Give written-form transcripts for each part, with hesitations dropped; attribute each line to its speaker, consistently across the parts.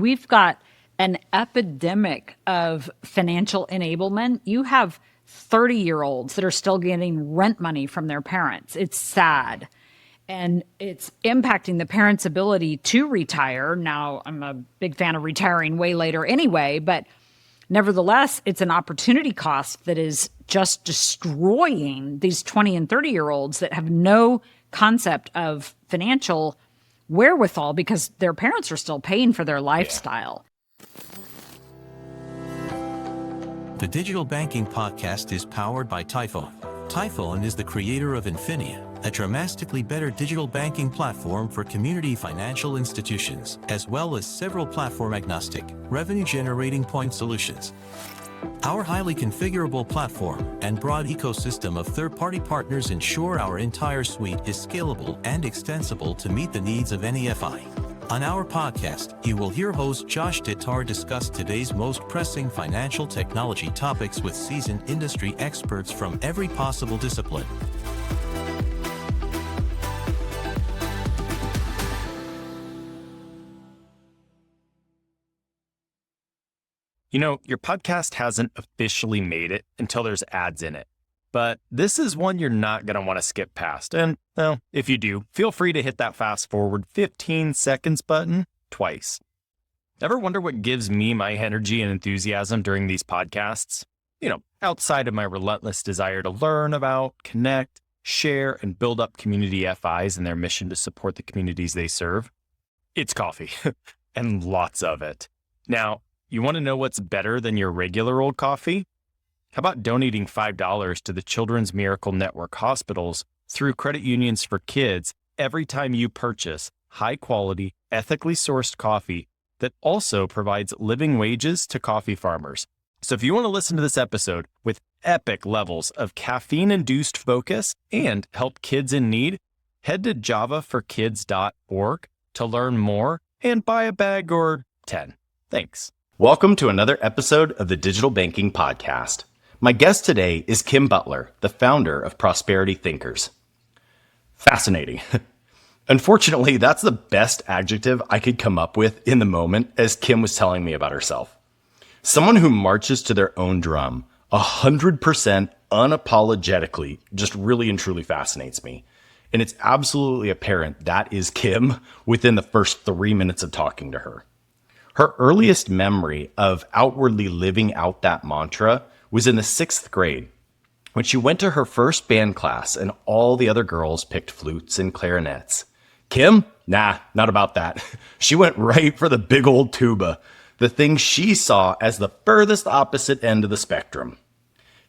Speaker 1: We've got an epidemic of financial enablement. You have 30-year-olds that are still getting rent money from their parents. It's sad. And it's impacting the parents' ability to retire. Now, I'm a big fan of retiring way later anyway, but nevertheless, it's an opportunity cost that is just destroying these 20 and 30-year-olds that have no concept of financial wherewithal because their parents are still paying for their lifestyle.
Speaker 2: The Digital Banking Podcast is powered by Typhon. Typhon is the creator of Infinia, a dramatically better digital banking platform for community financial institutions, as well as several platform-agnostic, revenue-generating point solutions. Our highly configurable platform and broad ecosystem of third-party partners ensure our entire suite is scalable and extensible to meet the needs of any FI. On our podcast, you will hear host Josh DeTar discuss today's most pressing financial technology topics with seasoned industry experts from every possible discipline.
Speaker 3: You know, your podcast hasn't officially made it until there's ads in it. But this is one you're not going to want to skip past. And, well, if you do, feel free to hit that fast forward 15 seconds button twice. Ever wonder what gives me my energy and enthusiasm during these podcasts? You know, outside of my relentless desire to learn about, connect, share, and build up community FIs and their mission to support the communities they serve? It's coffee, and lots of it. Now, you want to know what's better than your regular old coffee? How about donating $5 to the Children's Miracle Network hospitals through Credit Unions for Kids every time you purchase high-quality, ethically sourced coffee that also provides living wages to coffee farmers? So if you want to listen to this episode with epic levels of caffeine-induced focus and help kids in need, head to javaforkids.org to learn more and buy a bag or 10. Thanks.
Speaker 4: Welcome to another episode of the Digital Banking Podcast. My guest today is Kim Butler, the founder of Prosperity Thinkers. Fascinating. Unfortunately, that's the best adjective I could come up with in the moment as Kim was telling me about herself. Someone who marches to their own drum, 100% unapologetically, just really and truly fascinates me. And it's absolutely apparent that is Kim within the first 3 minutes of talking to her. Her earliest memory of outwardly living out that mantra was in the 6th grade when she went to her first band class and all the other girls picked flutes and clarinets. Kim? Nah, not about that. She went right for the big old tuba, the thing she saw as the furthest opposite end of the spectrum.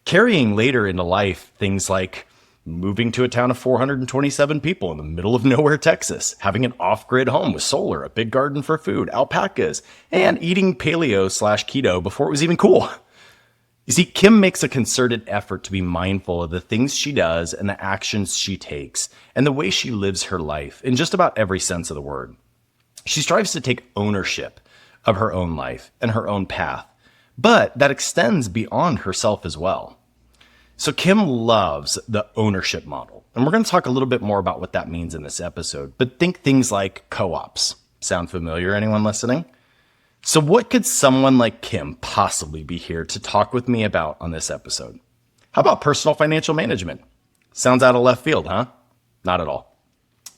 Speaker 4: Carrying later into life things like moving to a town of 427 people in the middle of nowhere, Texas, having an off-grid home with solar, a big garden for food, alpacas, and eating paleo/keto before it was even cool. You see, Kim makes a concerted effort to be mindful of the things she does and the actions she takes and the way she lives her life in just about every sense of the word. She strives to take ownership of her own life and her own path, but that extends beyond herself as well. So Kim loves the ownership model, and we're going to talk a little bit more about what that means in this episode, but think things like co-ops. Sound familiar, anyone listening? So what could someone like Kim possibly be here to talk with me about on this episode? How about personal financial management? Sounds out of left field, huh? Not at all.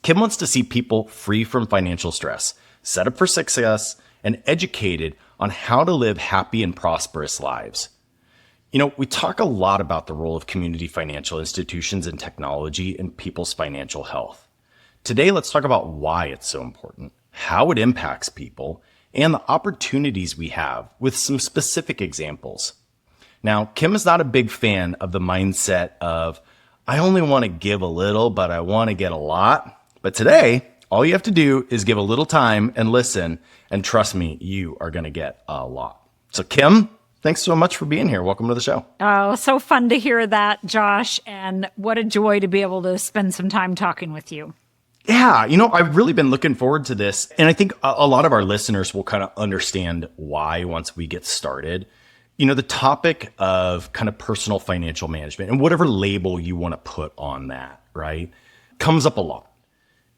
Speaker 4: Kim wants to see people free from financial stress, set up for success, and educated on how to live happy and prosperous lives. You know, we talk a lot about the role of community financial institutions and technology in people's financial health. Today, let's talk about why it's so important, how it impacts people, and the opportunities we have with some specific examples. Now, Kim is not a big fan of the mindset of, I only want to give a little, but I want to get a lot. But today, all you have to do is give a little time and listen, and trust me, you are going to get a lot. So Kim, thanks so much for being here. Welcome to the show.
Speaker 1: Oh, so fun to hear that, Josh. And what a joy to be able to spend some time talking with you.
Speaker 4: Yeah, you know, I've really been looking forward to this. And I think a lot of our listeners will kind of understand why once we get started. You know, the topic of kind of personal financial management and whatever label you want to put on that, right, comes up a lot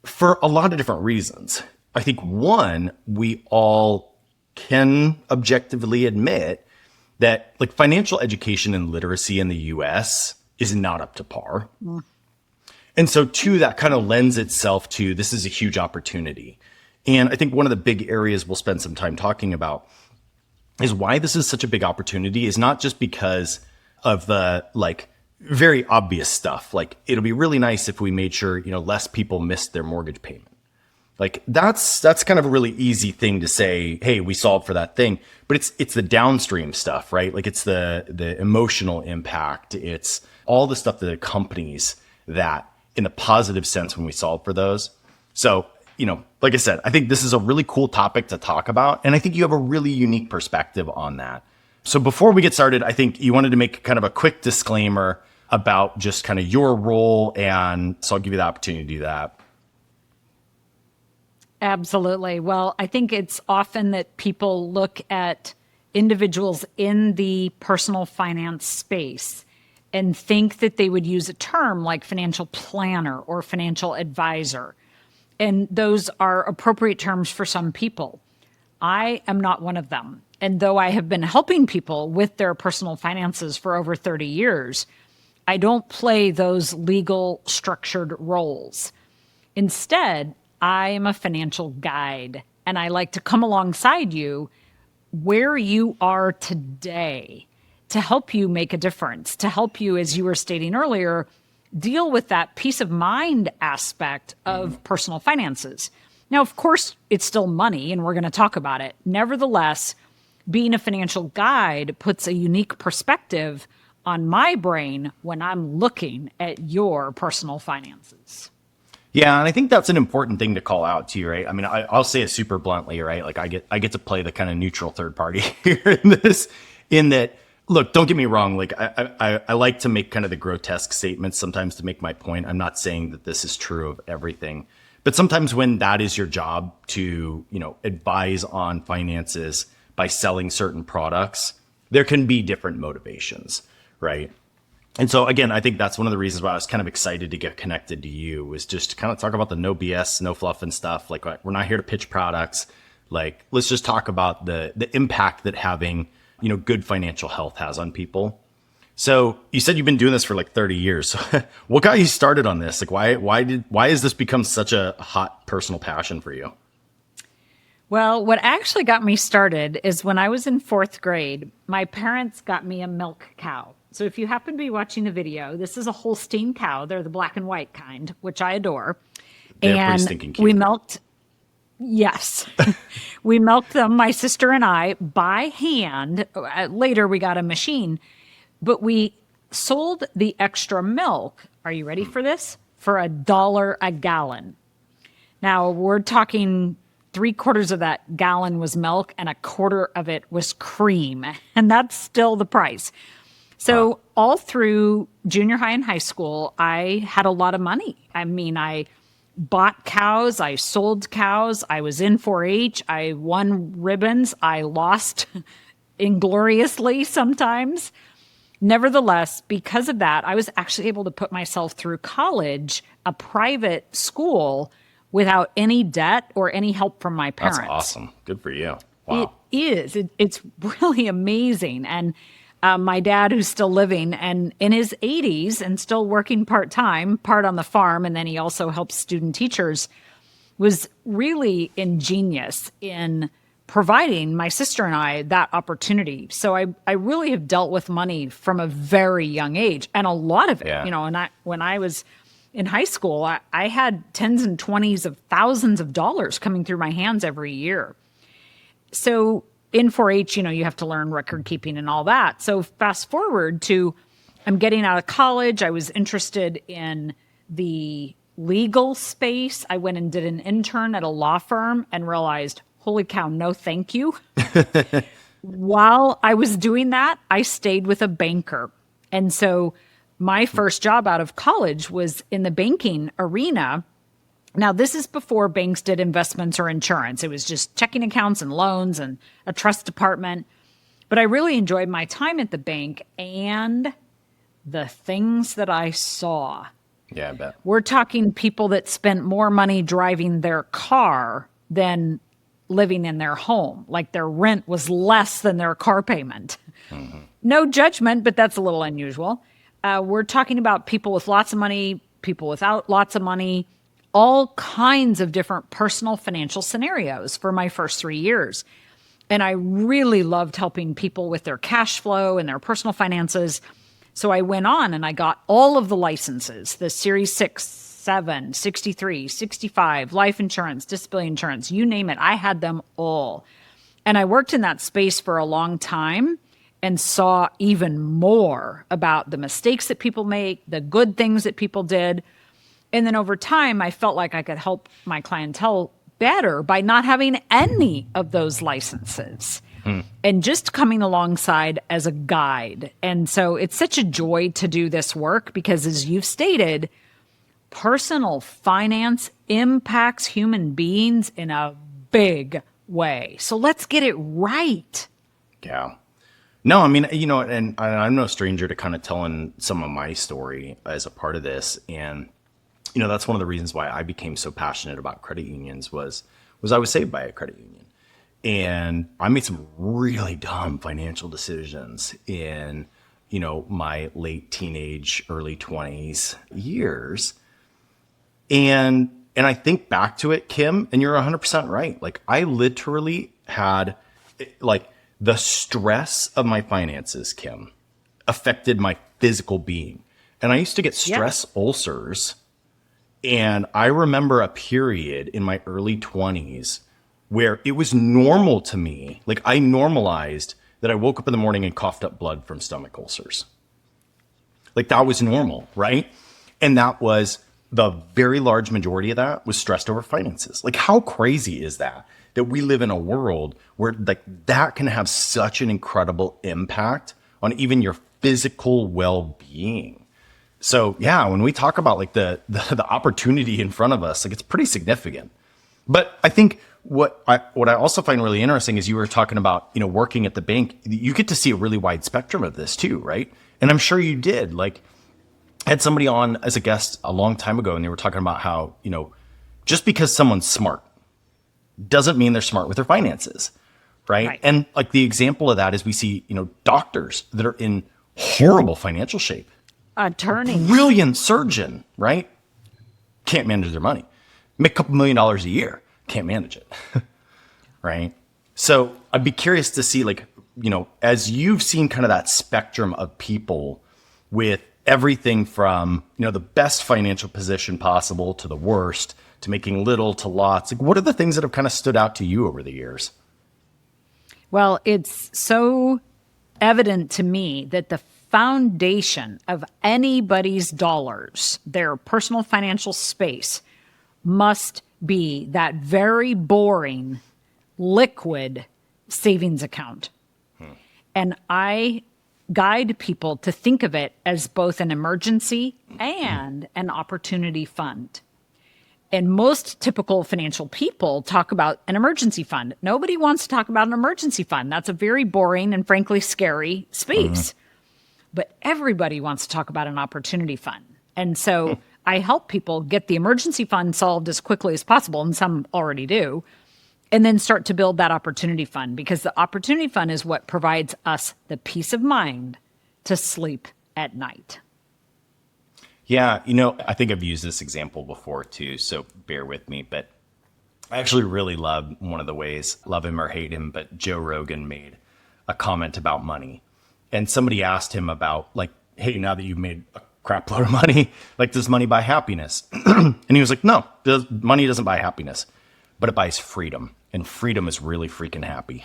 Speaker 4: for a lot of different reasons. I think one, we all can objectively admit that like financial education and literacy in the US is not up to par. And so too, that kind of lends itself to this is a huge opportunity. And I think one of the big areas we'll spend some time talking about is why this is such a big opportunity is not just because of the like very obvious stuff. Like it'll be really nice if we made sure, less people missed their mortgage payment. Like that's kind of a really easy thing to say, hey, we solved for that thing. But it's the downstream stuff, right? Like it's the emotional impact. It's all the stuff that accompanies that in the positive sense when we solve for those. So, like I said, I think this is a really cool topic to talk about. And I think you have a really unique perspective on that. So before we get started, I think you wanted to make kind of a quick disclaimer about just kind of your role. And so I'll give you the opportunity to do that.
Speaker 1: Absolutely. Well, I think it's often that people look at individuals in the personal finance space and think that they would use a term like financial planner or financial advisor. And those are appropriate terms for some people. I am not one of them. And though I have been helping people with their personal finances for over 30 years, I don't play those legal structured roles. Instead, I am a financial guide, and I like to come alongside you where you are today to help you make a difference, to help you, as you were stating earlier, deal with that peace of mind aspect of personal finances. Now, of course, it's still money, and we're going to talk about it. Nevertheless, being a financial guide puts a unique perspective on my brain when I'm looking at your personal finances.
Speaker 4: Yeah, and I think that's an important thing to call out to you, right? I mean, I'll say it super bluntly, right? Like I get to play the kind of neutral third party here in this, in that, look, don't get me wrong. Like I like to make kind of the grotesque statements sometimes to make my point. I'm not saying that this is true of everything, but sometimes when that is your job to, advise on finances by selling certain products, there can be different motivations, right? And so again, I think that's one of the reasons why I was kind of excited to get connected to you, was just to kind of talk about the no BS, no fluff and stuff. Like we're not here to pitch products. Like let's just talk about the impact that having, good financial health has on people. So you said you've been doing this for like 30 years. What got you started on this? Like why has this become such a hot personal passion for you?
Speaker 1: Well, what actually got me started is when I was in 4th grade, my parents got me a milk cow. So if you happen to be watching the video, this is a Holstein cow. They're the black and white kind, which I adore.
Speaker 4: They're
Speaker 1: and
Speaker 4: pretty stinking cute.
Speaker 1: we milked, yes, we milked them, my sister and I, by hand. Later, we got a machine, but we sold the extra milk. Are you ready for this? For $1 a gallon. Now, we're talking 3/4 of that gallon was milk and 1/4 of it was cream. And that's still the price. So all through junior high and high school, I had a lot of money. I mean, I bought cows, I sold cows, I was in 4-H, I won ribbons, I lost ingloriously sometimes. Nevertheless, because of that, I was actually able to put myself through college, a private school, without any debt or any help from my parents.
Speaker 4: That's awesome. Good for you. Wow.
Speaker 1: It is. It's really amazing. And my dad, who's still living and in his 80s and still working part-time, part on the farm, and then he also helps student teachers, was really ingenious in providing my sister and I that opportunity. So I really have dealt with money from a very young age, and a lot of it, and when I was in high school, I had tens and twenties of thousands of dollars coming through my hands every year. So in 4-H, you have to learn record keeping and all that. So fast forward to I'm getting out of college. I was interested in the legal space. I went and did an intern at a law firm and realized, holy cow, no thank you. While I was doing that, I stayed with a banker. And so my first job out of college was in the banking arena. Now, this is before banks did investments or insurance. It was just checking accounts and loans and a trust department. But I really enjoyed my time at the bank and the things that I saw.
Speaker 4: Yeah, I bet.
Speaker 1: We're talking people that spent more money driving their car than living in their home, like their rent was less than their car payment. No judgment, but that's a little unusual. We're talking about people with lots of money, people without lots of money, all kinds of different personal financial scenarios for my first 3 years. And I really loved helping people with their cash flow and their personal finances. So I went on and I got all of the licenses, the Series 6, 7, 63, 65, life insurance, disability insurance, you name it. I had them all. And I worked in that space for a long time and saw even more about the mistakes that people make, the good things that people did. And then over time, I felt like I could help my clientele better by not having any of those licenses and just coming alongside as a guide. And so it's such a joy to do this work because, as you've stated, personal finance impacts human beings in a big way. So let's get it right.
Speaker 4: Yeah. No, I mean, and I'm no stranger to kind of telling some of my story as a part of this. And, that's one of the reasons why I became so passionate about credit unions was I was saved by a credit union. And I made some really dumb financial decisions in, my late teenage, early 20s years. And I think back to it, Kim, and you're 100% right. Like, I literally had, the stress of my finances, Kim, affected my physical being. And I used to get stress ulcers. And I remember a period in my early 20s where it was normal to me. Like, I normalized that I woke up in the morning and coughed up blood from stomach ulcers. Like, that was normal, right? And that was the very large majority of that was stressed over finances. Like, how crazy is that? That we live in a world where that can have such an incredible impact on even your physical well-being. So yeah, when we talk about the opportunity in front of us, it's pretty significant. But I think what I also find really interesting is you were talking about, working at the bank, you get to see a really wide spectrum of this too, right? And I'm sure you did. I had somebody on as a guest a long time ago and they were talking about how, just because someone's smart doesn't mean they're smart with their finances, right? And the example of that is we see, doctors that are in horrible financial shape.
Speaker 1: Attorneys.
Speaker 4: Brilliant surgeon, right? Can't manage their money. Make a couple $1 million a year. Can't manage it, right? So I'd be curious to see, as you've seen kind of that spectrum of people with everything from, the best financial position possible to the worst, to making little to lots. What are the things that have kind of stood out to you over the years?
Speaker 1: Well, it's so evident to me that the foundation of anybody's dollars, their personal financial space, must be that very boring, liquid savings account. And I guide people to think of it as both an emergency and an opportunity fund. And most typical financial people talk about an emergency fund. Nobody wants to talk about an emergency fund. That's a very boring and frankly scary space. But everybody wants to talk about an opportunity fund. And so I help people get the emergency fund solved as quickly as possible, and some already do, and then start to build that opportunity fund, because the opportunity fund is what provides us the peace of mind to sleep at night.
Speaker 4: Yeah, I think I've used this example before too, so bear with me. But I actually really love one of the ways, love him or hate him, but Joe Rogan made a comment about money. And somebody asked him about, hey, now that you've made a crap load of money, does money buy happiness? And he was like, no, money doesn't buy happiness, but it buys freedom. And freedom is really freaking happy.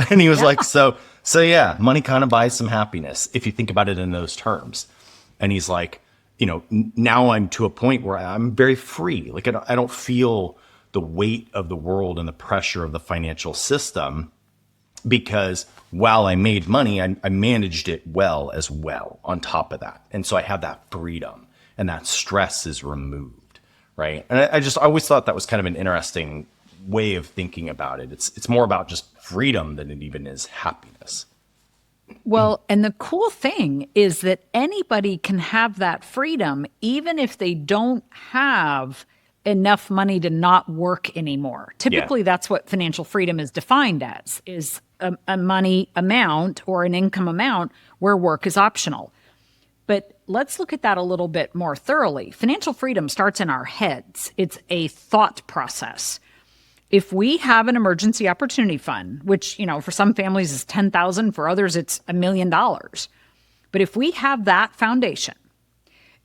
Speaker 4: And he was like, so yeah, money kind of buys some happiness if you think about it in those terms. And he's like, now I'm to a point where I'm very free. I don't feel the weight of the world and the pressure of the financial system, because while I made money, I managed it well as well on top of that. And so I have that freedom and that stress is removed, right? And I always thought that was kind of an interesting way of thinking about it. It's more about just freedom than it even is happiness.
Speaker 1: Well, and the cool thing is that anybody can have that freedom, even if they don't have enough money to not work anymore. Typically, that's what financial freedom is defined as, is a money amount or an income amount where work is optional. But let's look at that a little bit more thoroughly. Financial freedom starts in our heads. It's a thought process. If we have an emergency opportunity fund, which, for some families is $10,000, for others it's $1 million. But if we have that foundation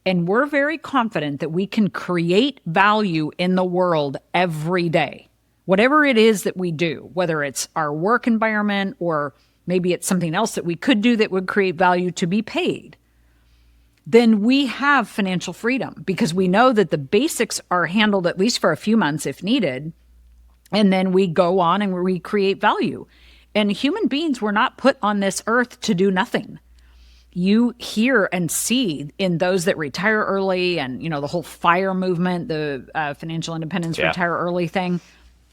Speaker 1: and we're very confident that we can create value in the world every day, whatever it is that we do, whether it's our work environment or maybe it's something else that we could do that would create value to be paid, then we have financial freedom because we know that the basics are handled at least for a few months if needed. And then we go on and we create value. And human beings were not put on this earth to do nothing. You hear and see in those that retire early and, the whole FIRE movement, the financial independence, retire early thing.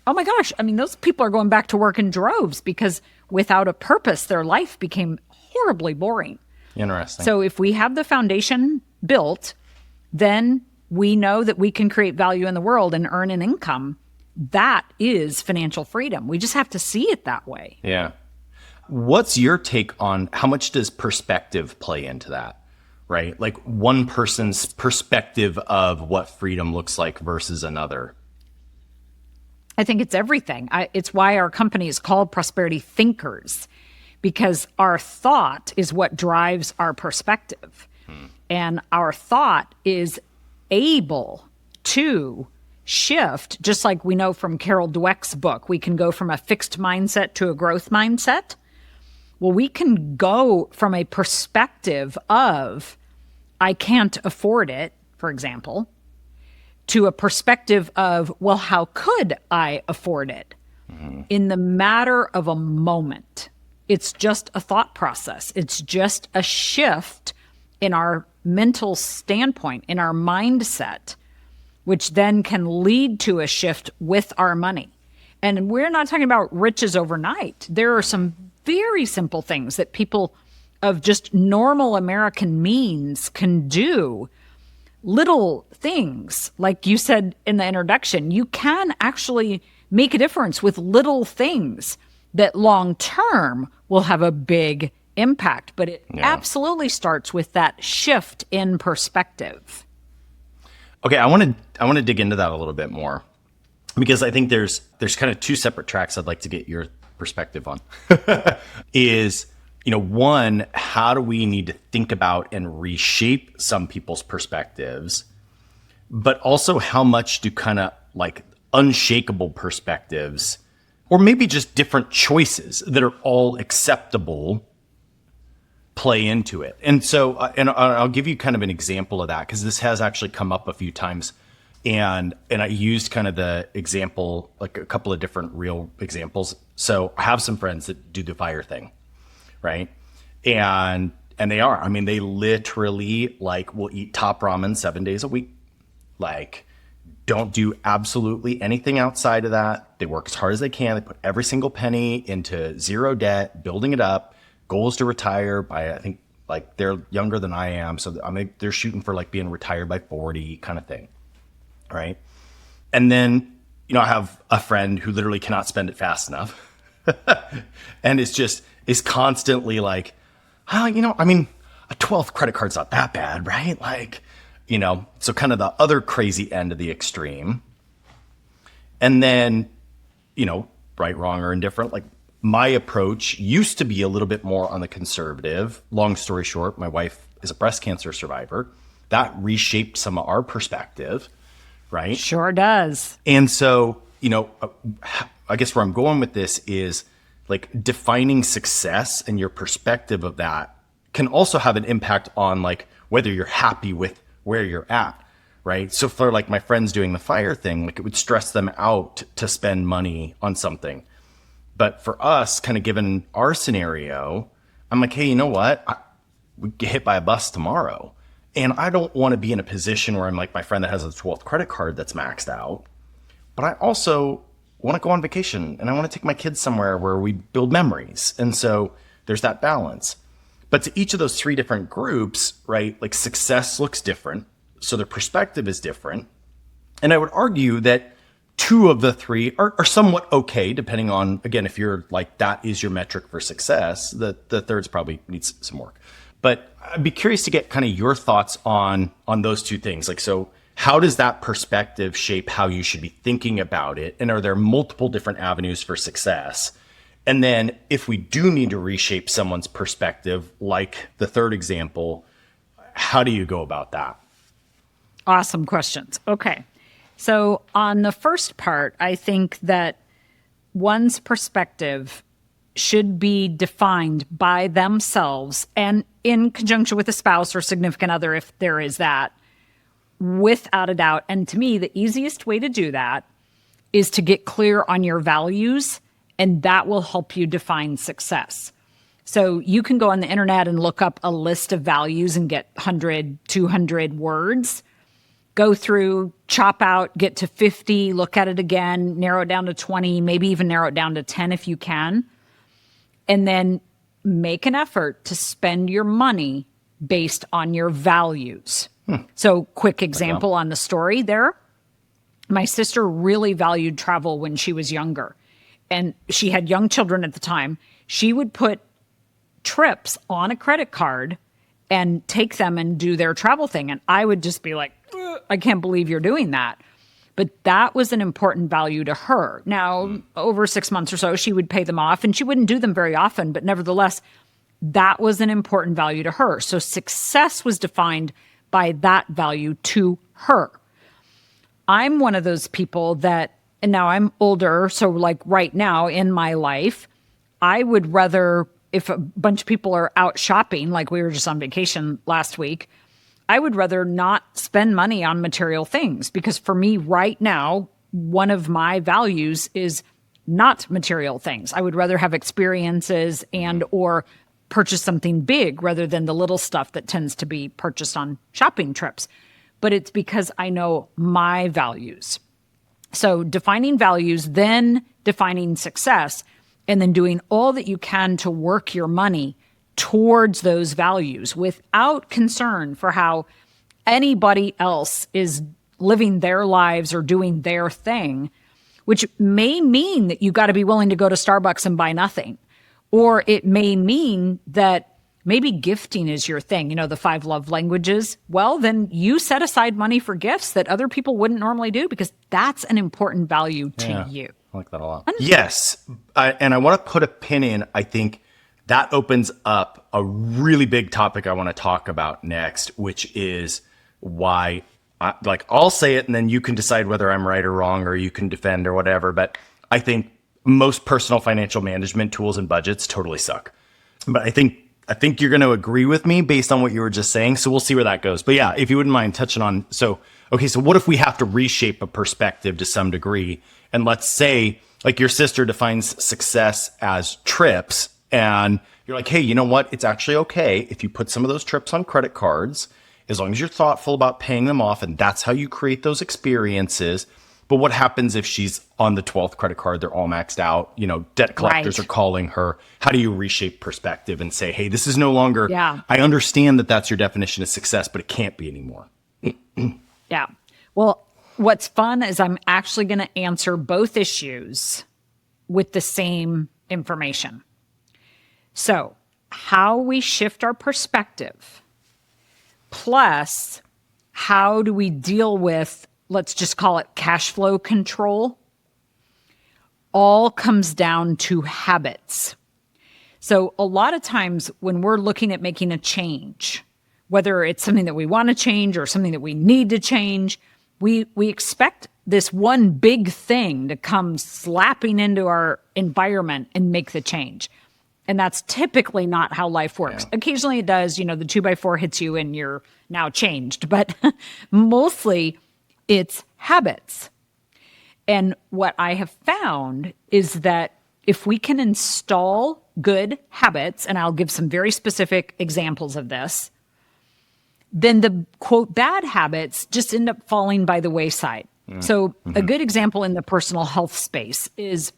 Speaker 1: Oh my gosh. Those people are going back to work in droves because without a purpose, their life became horribly boring.
Speaker 4: Interesting.
Speaker 1: So if we have the foundation built, then we know that we can create value in the world and earn an income. That is financial freedom. We just have to see it that way.
Speaker 4: Yeah. What's your take on how much does perspective play into that, right? Like one person's perspective of what freedom looks like versus another.
Speaker 1: I think it's everything. It's why our company is called Prosperity Thinkers, because our thought is what drives our perspective. And our thought is able to shift, just like we know from Carol Dweck's book, we can go from a fixed mindset to a growth mindset. Well, we can go from a perspective of, I can't afford it, for example, to a perspective of, well, how could I afford it? In the matter of a moment. It's just a thought process. It's just a shift in our mental standpoint, in our mindset, which then can lead to a shift with our money. And we're not talking about riches overnight. There are some very simple things that people of just normal American means can do. Little things, like you said in the introduction, you can actually make a difference with little things that long term will have a big impact. But it absolutely starts with that shift in perspective.
Speaker 4: Okay, I want to dig into that a little bit more because I think there's kind of two separate tracks I'd like to get your perspective on. Is, one, how do we need to think about and reshape some people's perspectives, but also how much do kind of like unshakable perspectives or maybe just different choices that are all acceptable play into it. And so, and I'll give you kind of an example of that because this has actually come up a few times. And I used kind of the example, like a couple of different real examples. So I have some friends that do the FIRE thing, right? And they literally will eat top ramen 7 days a week. Don't do absolutely anything outside of that. They work as hard as they can. They put every single penny into zero debt, building it up. Goals to retire by, I think, they're younger than I am. So they're shooting for being retired by 40 kind of thing. Right. And then, I have a friend who literally cannot spend it fast enough. And is constantly a 12th credit card's not that bad, right? So kind of the other crazy end of the extreme. And then, right, wrong, or indifferent, my approach used to be a little bit more on the conservative. Long story short, my wife is a breast cancer survivor. That reshaped some of our perspective, right?
Speaker 1: Sure does.
Speaker 4: And so, I guess where I'm going with this is defining success and your perspective of that can also have an impact on whether you're happy with where you're at, right? So for my friends doing the FIRE thing, it would stress them out to spend money on something. But for us, kind of given our scenario, I'm hey, you know what? We get hit by a bus tomorrow. And I don't want to be in a position where I'm my friend that has a 12th credit card that's maxed out. But I also want to go on vacation and I want to take my kids somewhere where we build memories. And so there's that balance. But to each of those three different groups, right, success looks different. So their perspective is different. And I would argue that two of the three are somewhat okay, depending on, again, if you're like, that is your metric for success. The third's probably needs some work. But I'd be curious to get kind of your thoughts on those two things. Like, so how does that perspective shape how you should be thinking about it? And are there multiple different avenues for success? And then if we do need to reshape someone's perspective, like the third example, how do you go about that?
Speaker 1: Awesome questions. Okay. So on the first part, I think that one's perspective should be defined by themselves and in conjunction with a spouse or significant other, if there is that, without a doubt. And to me, the easiest way to do that is to get clear on your values, and that will help you define success. So you can go on the internet and look up a list of values and get 100, 200 words. Go through, chop out, get to 50, look at it again, narrow it down to 20, maybe even narrow it down to 10 if you can. And then make an effort to spend your money based on your values. So quick example on the story there. My sister really valued travel when she was younger. And she had young children at the time. She would put trips on a credit card and take them and do their travel thing. And I would just be like, I can't believe you're doing that. But that was an important value to her. Now, over 6 months or so, she would pay them off, and she wouldn't do them very often. But nevertheless, that was an important value to her. So success was defined by that value to her. I'm one of those people that, and now I'm older, so like right now in my life, I would rather, if a bunch of people are out shopping, like we were just on vacation last week, I would rather not spend money on material things, because for me right now, one of my values is not material things. I would rather have experiences and or purchase something big rather than the little stuff that tends to be purchased on shopping trips. But it's because I know my values. So defining values, then defining success, and then doing all that you can to work your money towards those values without concern for how anybody else is living their lives or doing their thing, which may mean that you got to be willing to go to Starbucks and buy nothing. Or it may mean that maybe gifting is your thing, the 5 love languages. Well, then you set aside money for gifts that other people wouldn't normally do, because that's an important value to you.
Speaker 4: I like that a lot. Yes. And I want to put a pin in, I think that opens up a really big topic I want to talk about next, which is why, I'll say it and then you can decide whether I'm right or wrong, or you can defend or whatever. But I think most personal financial management tools and budgets totally suck. But I think you're going to agree with me based on what you were just saying. So we'll see where that goes. But yeah, if you wouldn't mind touching on, so what if we have to reshape a perspective to some degree? And let's say, like, your sister defines success as trips, and you're like, hey, you know what? It's actually okay if you put some of those trips on credit cards, as long as you're thoughtful about paying them off, and that's how you create those experiences. But what happens if she's on the 12th credit card? They're all maxed out. Debt collectors are calling her. How do you reshape perspective and say, hey, this is no longer, I understand that that's your definition of success, but it can't be anymore.
Speaker 1: Yeah. Well, what's fun is I'm actually going to answer both issues with the same information. So how we shift our perspective, plus how do we deal with, let's just call it cash flow control, all comes down to habits. So a lot of times when we're looking at making a change, whether it's something that we want to change or something that we need to change, we expect this one big thing to come slapping into our environment and make the change. And that's typically not how life works. Yeah. Occasionally it does, the 2x4 hits you and you're now changed, but mostly it's habits. And what I have found is that if we can install good habits, and I'll give some very specific examples of this, then the quote bad habits just end up falling by the wayside. So a good example in the personal health space is,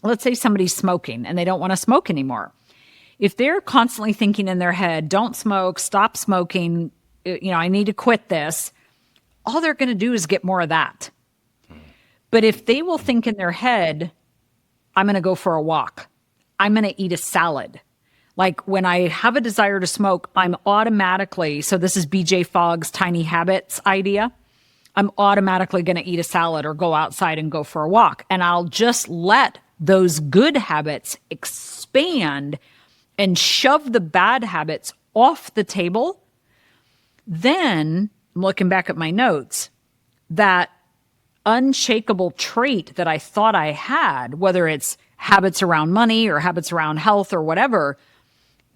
Speaker 1: let's say somebody's smoking and they don't want to smoke anymore. If they're constantly thinking in their head, don't smoke, stop smoking, I need to quit this, all they're going to do is get more of that. But if they will think in their head, I'm going to go for a walk, I'm going to eat a salad. Like when I have a desire to smoke, I'm automatically, so this is BJ Fogg's tiny habits idea. I'm automatically going to eat a salad or go outside and go for a walk. And I'll just let those good habits expand and shove the bad habits off the table. Then, I'm looking back at my notes, that unshakable trait that I thought I had, whether it's habits around money or habits around health or whatever,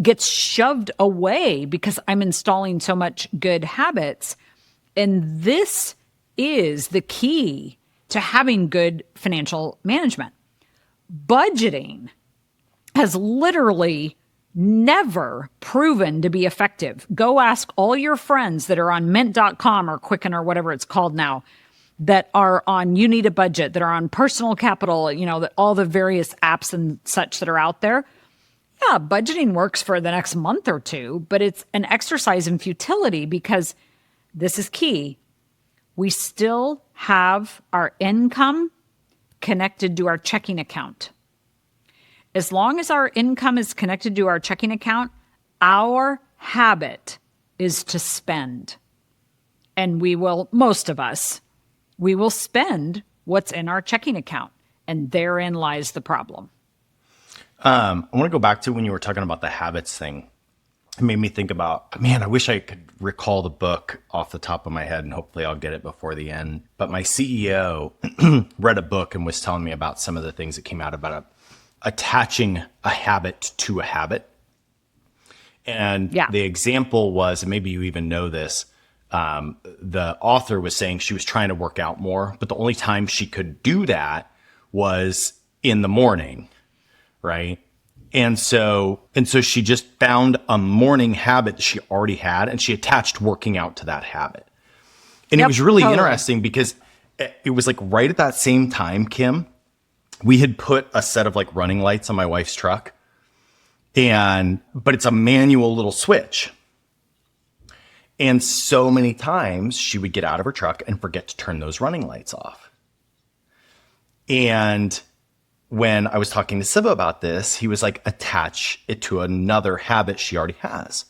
Speaker 1: gets shoved away because I'm installing so much good habits. And this is the key to having good financial management. Budgeting has literally never proven to be effective. Go ask all your friends that are on mint.com or Quicken or whatever it's called now, that are on You Need a Budget, that are on Personal Capital, that all the various apps and such that are out there. Yeah, budgeting works for the next month or two, but it's an exercise in futility because this is key. We still have our income connected to our checking account. As long as our income is connected to our checking account, our habit is to spend. And most of us, we will spend what's in our checking account. And therein lies the problem.
Speaker 4: I want to go back to when you were talking about the habits thing. It made me think about, man, I wish I could recall the book off the top of my head, and hopefully I'll get it before the end. But my CEO read a book and was telling me about some of the things that came out about attaching a habit to a habit. And the example was, and maybe you even know this, the author was saying she was trying to work out more, but the only time she could do that was in the morning, right? And so she just found a morning habit that she already had, and she attached working out to that habit. And it was really interesting because it was like right at that same time, Kim, we had put a set of like running lights on my wife's truck, but it's a manual little switch. And so many times she would get out of her truck and forget to turn those running lights off. And when I was talking to Siva about this, he was like, attach it to another habit she already has.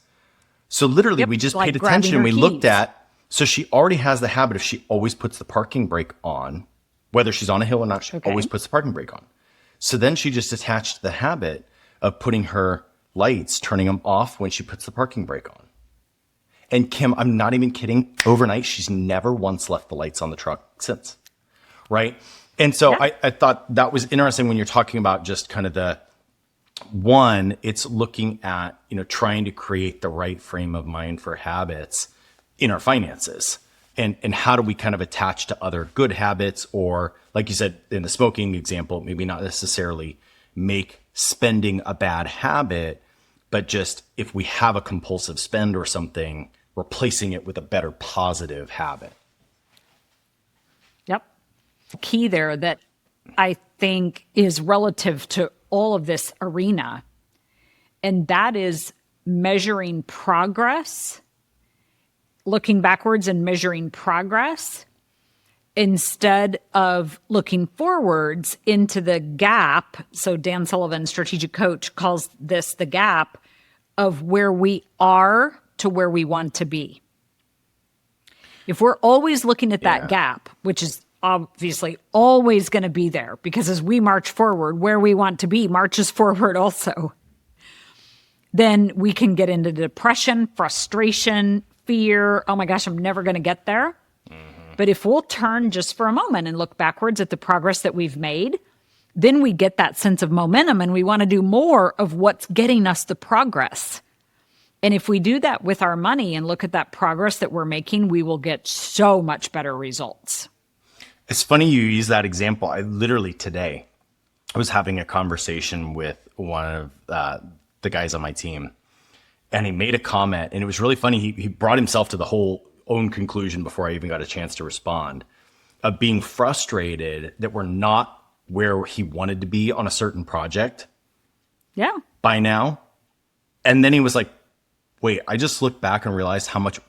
Speaker 4: So literally we just paid attention and we looked at, so she already has the habit of she always puts the parking brake on, whether she's on a hill or not, she always puts the parking brake on. So then she just attached the habit of putting her lights, turning them off when she puts the parking brake on. And Kim, I'm not even kidding. Overnight, she's never once left the lights on the truck since, right? And so I thought that was interesting when you're talking about just kind of it's looking at, trying to create the right frame of mind for habits in our finances. And how do we kind of attach to other good habits, or like you said, in the smoking example, maybe not necessarily make spending a bad habit, but just if we have a compulsive spend or something, replacing it with a better positive habit.
Speaker 1: Yep. The key there that I think is relative to all of this arena, and that is measuring progress, looking backwards and measuring progress instead of looking forwards into the gap. So Dan Sullivan, strategic coach, calls this the gap of where we are to where we want to be. If we're always looking at that gap, which is obviously always going to be there, because as we march forward, where we want to be marches forward also, then we can get into depression, frustration, fear. Oh my gosh, I'm never going to get there. But if we'll turn just for a moment and look backwards at the progress that we've made, then we get that sense of momentum and we want to do more of what's getting us the progress. And if we do that with our money and look at that progress that we're making, we will get so much better results.
Speaker 4: It's funny you use that example. I literally today, I was having a conversation with one of the guys on my team, and he made a comment, and it was really funny. He brought himself to the whole own conclusion before I even got a chance to respond, of being frustrated that we're not where he wanted to be on a certain project.
Speaker 1: Yeah.
Speaker 4: By now. And then he was like, wait, I just looked back and realized how much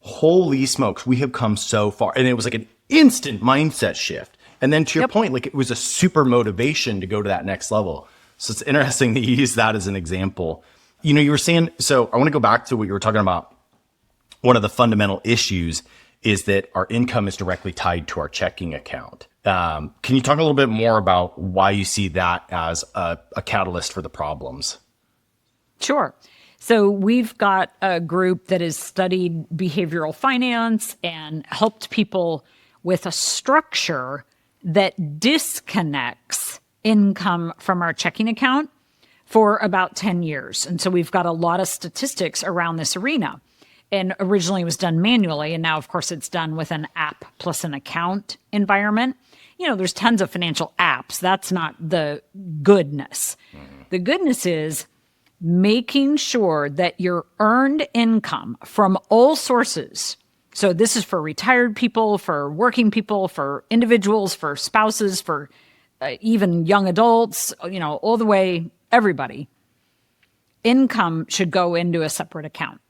Speaker 4: holy smokes, we have come so far. And it was like an instant mindset shift. And then to your point, like it was a super motivation to go to that next level. So it's interesting that you use that as an example. You were saying, so I want to go back to what you were talking about. One of the fundamental issues is that our income is directly tied to our checking account. Can you talk a little bit more about why you see that as a catalyst for the problems?
Speaker 1: Sure. So we've got a group that has studied behavioral finance and helped people with a structure that disconnects income from our checking account for about 10 years. And so we've got a lot of statistics around this arena. And originally it was done manually, and now, of course, it's done with an app plus an account environment. There's tons of financial apps. That's not the goodness. The goodness is making sure that your earned income from all sources, so this is for retired people, for working people, for individuals, for spouses, for even young adults, all the way, everybody, income should go into a separate account.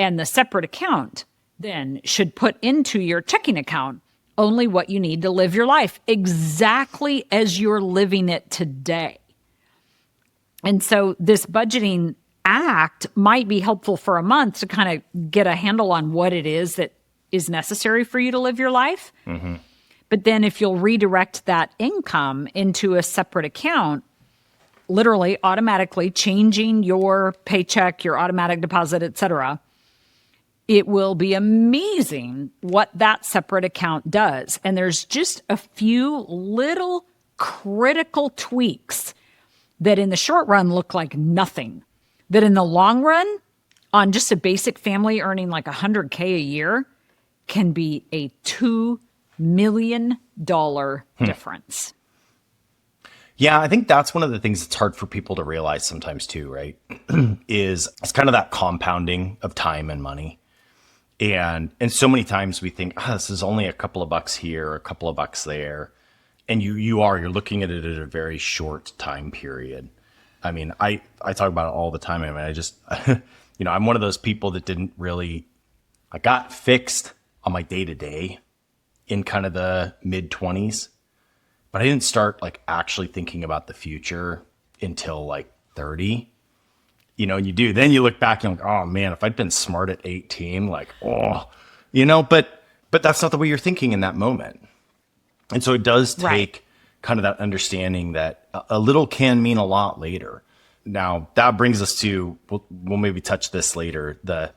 Speaker 1: And the separate account then should put into your checking account only what you need to live your life exactly as you're living it today. And so this budgeting act might be helpful for a month to kind of get a handle on what it is that is necessary for you to live your life. Mm-hmm. But then if you'll redirect that income into a separate account, literally automatically changing your paycheck, your automatic deposit, et cetera, it will be amazing what that separate account does. And there's just a few little critical tweaks that in the short run look like nothing, that in the long run, on just a basic family earning like $100K a year, can be a $2 million difference.
Speaker 4: Yeah, I think that's one of the things that's hard for people to realize sometimes too, right? Is it's kind of that compounding of time and money. And so many times we think, this is only a couple of bucks here, a couple of bucks there. And you're looking at it at a very short time period. I mean, I talk about it all the time. I mean, I just, I'm one of those people that I got fixed on my day to day in kind of the mid 20s, but I didn't start like actually thinking about the future until like 30. And then you look back and you're like, oh man, if I'd been smart at 18, like, but that's not the way you're thinking in that moment. And so it does take kind of that understanding that a little can mean a lot later. Now that brings us to, we'll maybe touch this later. The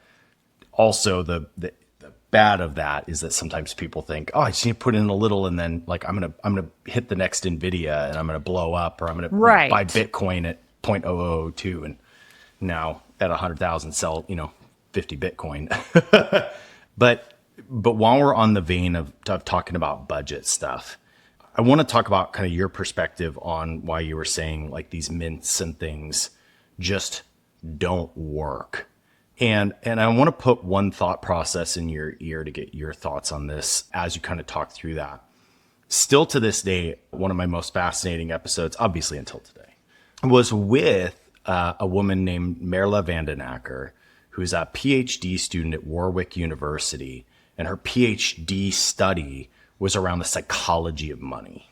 Speaker 4: bad of that is that sometimes people think, I just need to put in a little and then like, I'm going to hit the next NVIDIA and I'm going to blow up, or I'm going to buy Bitcoin at 0.0002. And now at 100,000 sell, 50 Bitcoin. But while we're on the vein of talking about budget stuff, I want to talk about kind of your perspective on why you were saying like these mints and things just don't work. And I want to put one thought process in your ear to get your thoughts on this as you kind of talk through that. Still to this day, one of my most fascinating episodes, obviously until today, was with a woman named Merla Vandenacker, who's a PhD student at Warwick University. And her PhD study was around the psychology of money.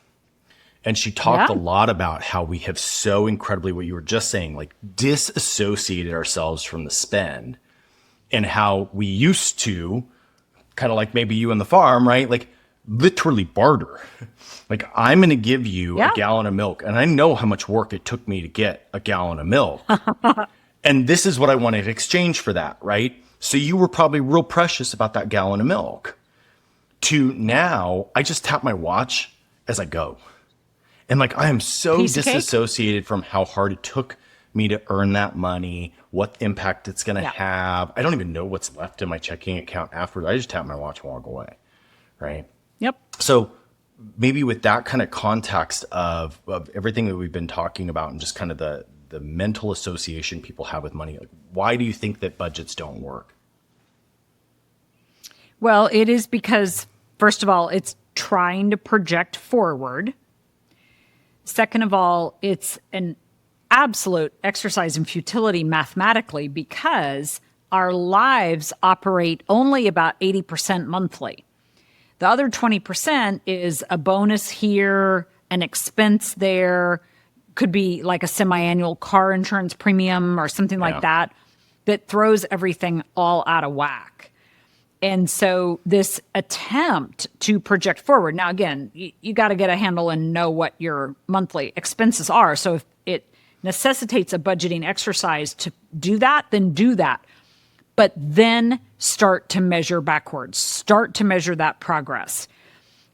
Speaker 4: And she talked a lot about how we have so incredibly, what you were just saying, like disassociated ourselves from the spend, and how we used to kind of like maybe you on the farm, right? Like literally barter. Like I'm going to give you a gallon of milk, and I know how much work it took me to get a gallon of milk. And this is what I want in exchange for that, right? So you were probably real precious about that gallon of milk. To now, I just tap my watch as I go. And like, I am so disassociated from how hard it took me to earn that money, what impact it's going to have. I don't even know what's left in my checking account afterwards. I just tap my watch and walk away, right?
Speaker 1: Yep.
Speaker 4: So maybe with that kind of context of everything that we've been talking about and just kind of the mental association people have with money, like, why do you think that budgets don't work?
Speaker 1: Well, it is because, first of all, it's trying to project forward. Second of all, it's an absolute exercise in futility mathematically, because our lives operate only about 80% monthly. The other 20% is a bonus here, an expense there, could be like a semi-annual car insurance premium or something like that, that throws everything all out of whack. And so this attempt to project forward, now again, you got to get a handle and know what your monthly expenses are. So if it necessitates a budgeting exercise to do that, then do that. But then start to measure backwards, start to measure that progress.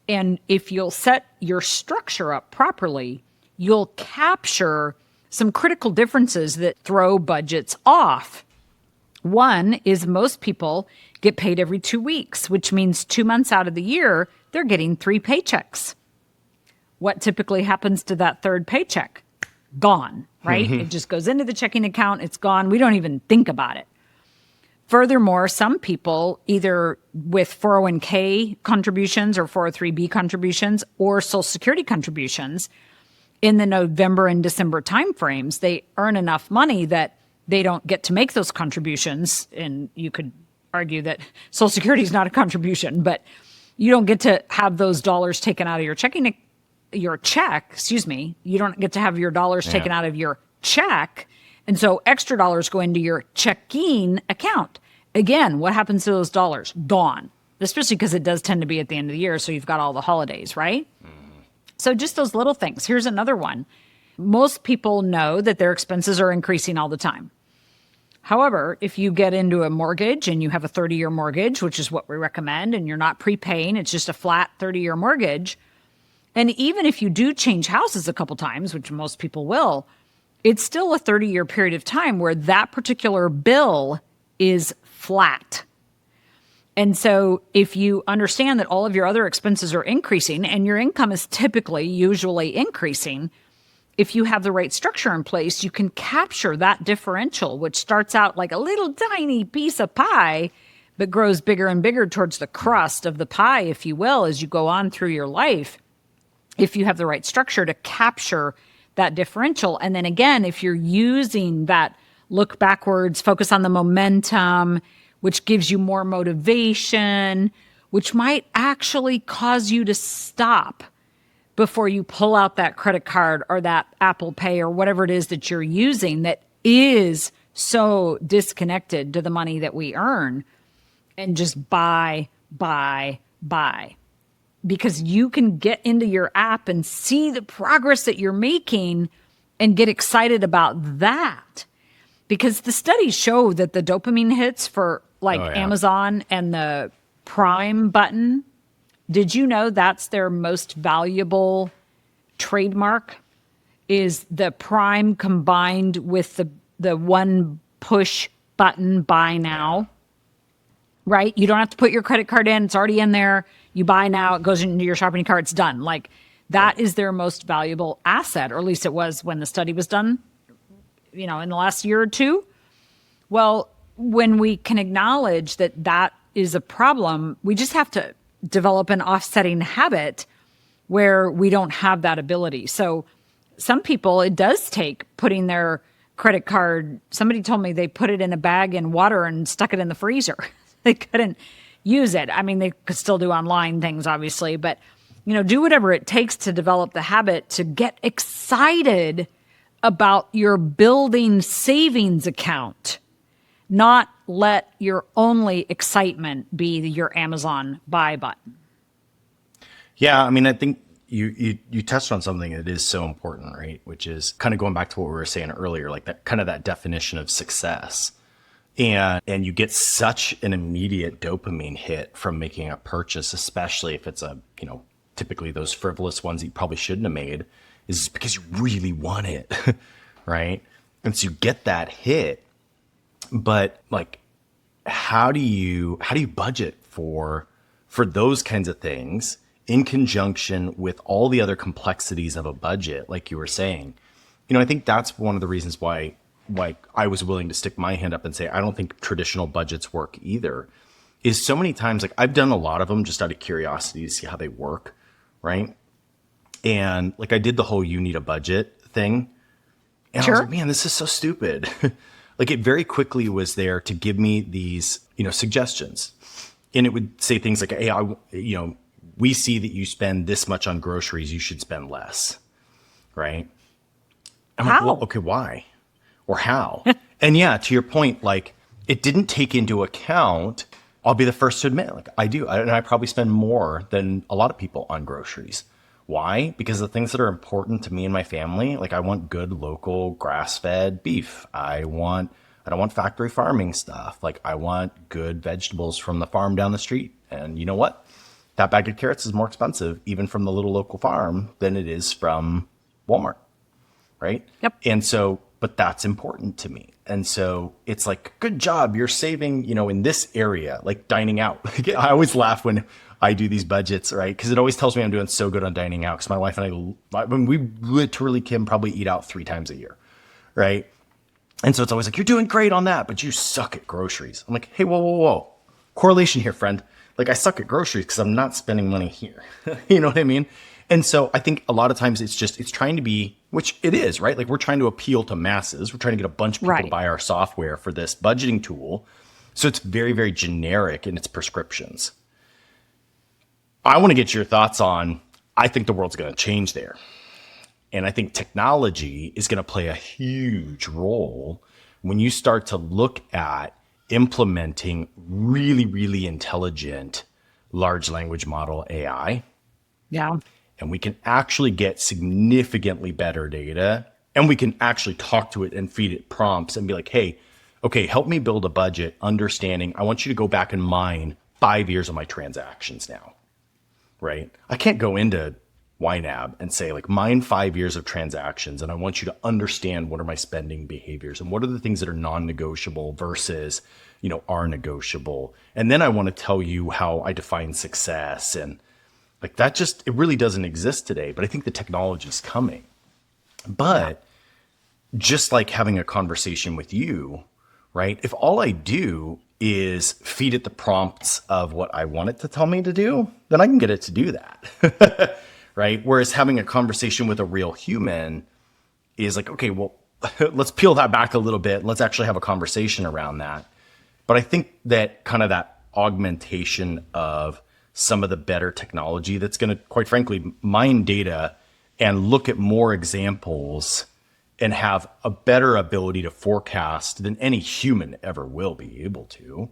Speaker 1: And if you'll set your structure up properly, you'll capture some critical differences that throw budgets off. One is most people get paid every 2 weeks, which means 2 months out of the year, they're getting 3 paychecks. What typically happens to that third paycheck? Gone, right? It just goes into the checking account. It's gone. We don't even think about it. Furthermore, some people, either with 401k contributions or 403b contributions or Social Security contributions, in the November and December timeframes, they earn enough money that they don't get to make those contributions. And you could argue that Social Security is not a contribution, but you don't get to have those dollars taken out of your check. You don't get to have your dollars taken out of your check. And so extra dollars go into your checking account. Again, what happens to those dollars? Gone. Especially because it does tend to be at the end of the year, so you've got all the holidays, right? So just those little things. Here's another one. Most people know that their expenses are increasing all the time. However, if you get into a mortgage and you have a 30-year mortgage, which is what we recommend, and you're not prepaying, it's just a flat 30-year mortgage, and even if you do change houses a couple times, which most people will, it's still a 30-year period of time where that particular bill is flat. And so if you understand that all of your other expenses are increasing and your income is usually increasing, if you have the right structure in place, you can capture that differential, which starts out like a little tiny piece of pie, but grows bigger and bigger towards the crust of the pie, if you will, as you go on through your life. If you have the right structure to capture that differential. And then again, if you're using that look backwards, focus on the momentum, which gives you more motivation, which might actually cause you to stop before you pull out that credit card or that Apple Pay or whatever it is that you're using that is so disconnected to the money that we earn, and just buy. Because you can get into your app and see the progress that you're making and get excited about that. Because the studies show that the dopamine hits for Amazon and the Prime button, did you know that's their most valuable trademark? Is the Prime combined with the one push button, buy now, right? You don't have to put your credit card in. It's already in there. You buy now, it goes into your shopping cart, it's done. Like that is their most valuable asset, or at least it was when the study was done, in the last year or two. Well, when we can acknowledge that that is a problem, we just have to develop an offsetting habit where we don't have that ability. So some people, it does take putting their credit card, somebody told me they put it in a bag in water and stuck it in the freezer. They couldn't use it. I mean, they could still do online things, obviously, but, do whatever it takes to develop the habit to get excited about your building savings account, not let your only excitement be your Amazon buy button.
Speaker 4: Yeah, I mean, I think you touched on something that is so important, right? Which is kind of going back to what we were saying earlier, like that definition of success. And you get such an immediate dopamine hit from making a purchase, especially if it's typically those frivolous ones that you probably shouldn't have made, is because you really want it, right? And so you get that hit, but like, how do you budget for those kinds of things in conjunction with all the other complexities of a budget, like you were saying? I think that's one of the reasons why I was willing to stick my hand up and say, I don't think traditional budgets work either, is so many times, like I've done a lot of them just out of curiosity to see how they work, right? And like I did the whole you need a budget thing. And I was like, man, this is so stupid. Like it very quickly was there to give me these, suggestions. And it would say things like, hey, we see that you spend this much on groceries, you should spend less. Right. I'm like, well,
Speaker 1: How?
Speaker 4: okay, why? Or how? And yeah, to your point, like it didn't take into account, I'll be the first to admit, like I do. And I probably spend more than a lot of people on groceries. Why? Because the things that are important to me and my family, like I want good local grass-fed beef. I don't want factory farming stuff. Like I want good vegetables from the farm down the street. And you know what? That bag of carrots is more expensive even from the little local farm than it is from Walmart. Right?
Speaker 1: Yep.
Speaker 4: And so, but that's important to me. And so it's like, good job, you're saving, in this area, like dining out. I always laugh when I do these budgets, right? Because it always tells me I'm doing so good on dining out. Because my wife and we literally, Kim, probably eat out 3 times a year, right? And so it's always like, you're doing great on that, but you suck at groceries. I'm like, hey, whoa, whoa, whoa. Correlation here, friend. Like I suck at groceries because I'm not spending money here. You know what I mean? And so I think a lot of times it's trying to be, which it is, right? Like we're trying to appeal to masses. We're trying to get a bunch of people to buy our software for this budgeting tool. So it's very, very generic in its prescriptions. I want to get your thoughts on, I think the world's going to change there. And I think technology is going to play a huge role when you start to look at implementing really, really intelligent large language model AI.
Speaker 1: Yeah.
Speaker 4: And we can actually get significantly better data, and we can actually talk to it and feed it prompts and be like, hey, okay, help me build a budget understanding. I want you to go back and mine 5 years of my transactions now, right? I can't go into YNAB and say like mine 5 years of transactions. And I want you to understand what are my spending behaviors and what are the things that are non-negotiable versus, are negotiable. And then I want to tell you how I define success. And like that it really doesn't exist today, but I think the technology is coming. But just like having a conversation with you, right? If all I do is feed it the prompts of what I want it to tell me to do, then I can get it to do that, right? Whereas having a conversation with a real human is like, okay, well, let's peel that back a little bit. Let's actually have a conversation around that. But I think that kind of that augmentation of some of the better technology that's going to, quite frankly, mine data and look at more examples and have a better ability to forecast than any human ever will be able to.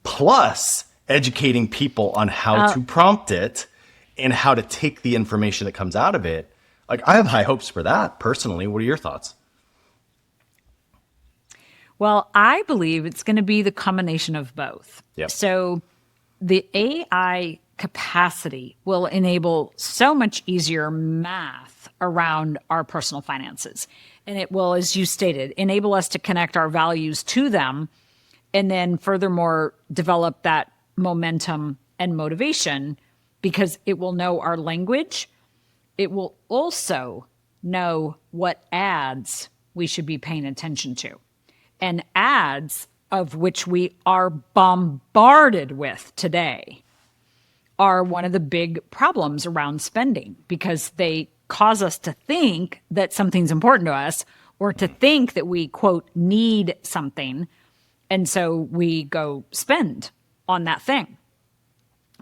Speaker 4: Plus, educating people on how to prompt it and how to take the information that comes out of it. Like, I have high hopes for that personally. What are your thoughts?
Speaker 1: Well, I believe it's going to be the combination of both.
Speaker 4: Yep.
Speaker 1: So the AI capacity will enable so much easier math around our personal finances. And it will, as you stated, enable us to connect our values to them and then furthermore develop that momentum and motivation because it will know our language. It will also know what ads we should be paying attention to. And ads, of which we are bombarded with today, are one of the big problems around spending because they cause us to think that something's important to us or to think that we, quote, need something. And so we go spend on that thing.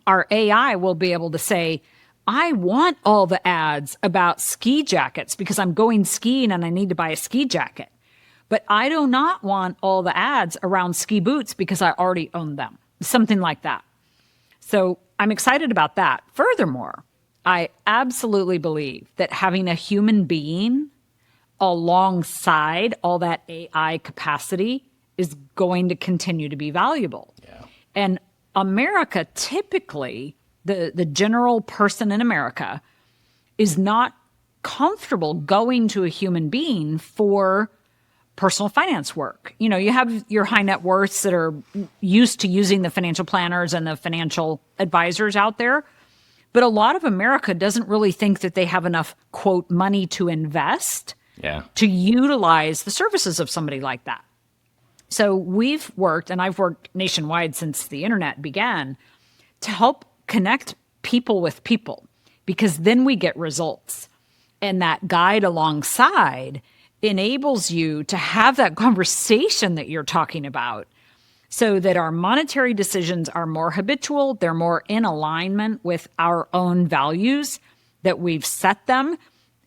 Speaker 1: Our AI will be able to say, I want all the ads about ski jackets because I'm going skiing and I need to buy a ski jacket. But I do not want all the ads around ski boots because I already own them. Something like that. So I'm excited about that. Furthermore, I absolutely believe that having a human being alongside all that AI capacity is going to continue to be valuable.
Speaker 4: Yeah.
Speaker 1: And America, typically, the general person in America is not comfortable going to a human being for personal finance work. You know, you have your high net worths that are used to using the financial planners and the financial advisors out there. But a lot of America doesn't really think that they have enough, quote, money to invest to utilize the services of somebody like that. So we've worked, and I've worked nationwide since the internet began, to help connect people with people, because then we get results. And that guide alongside enables you to have that conversation that you're talking about so that our monetary decisions are more habitual, they're more in alignment with our own values, that we've set them.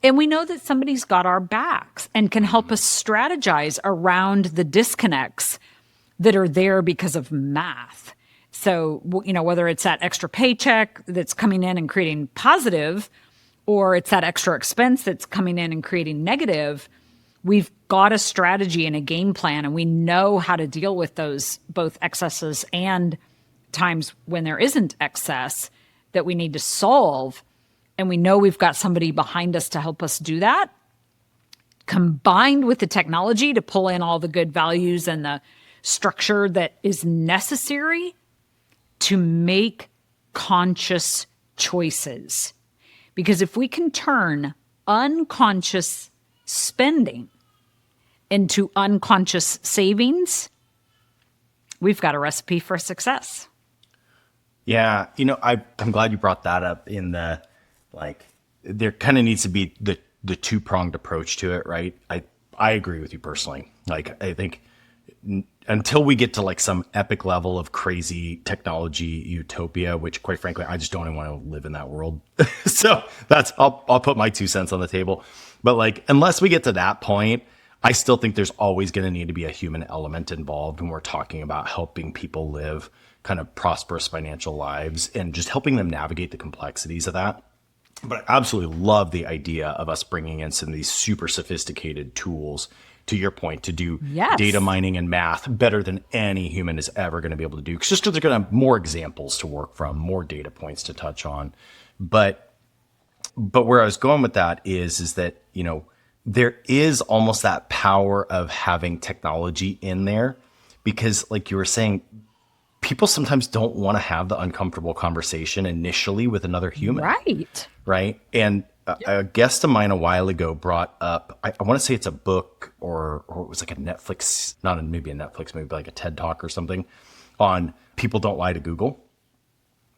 Speaker 1: And we know that somebody's got our backs and can help us strategize around the disconnects that are there because of math. So, whether it's that extra paycheck that's coming in and creating positive, or it's that extra expense that's coming in and creating negative, we've got a strategy and a game plan, and we know how to deal with those both excesses and times when there isn't excess that we need to solve. And we know we've got somebody behind us to help us do that, combined with the technology to pull in all the good values and the structure that is necessary to make conscious choices. Because if we can turn unconscious spending into unconscious savings, we've got a recipe for success.
Speaker 4: Yeah, I'm glad you brought that up. There kind of needs to be the two-pronged approach to it, right? I agree with you personally. I think until we get to some epic level of crazy technology utopia, which quite frankly, I just don't even want to live in that world. So I'll put my 2 cents on the table. But unless we get to that point, I still think there's always going to need to be a human element involved when we're talking about helping people live kind of prosperous financial lives and just helping them navigate the complexities of that. But I absolutely love the idea of us bringing in some of these super sophisticated tools, to your point, to do data mining and math better than any human is ever going to be able to do. Just because they're going to have more examples to work from, more data points to touch on. But where I was going with that is that, there is almost that power of having technology in there, because like you were saying, people sometimes don't want to have the uncomfortable conversation initially with another human. Right. And a guest of mine a while ago brought up, I want to say it's a book or it was like a Netflix, maybe a Netflix movie, but like a TED Talk or something on people don't lie to Google.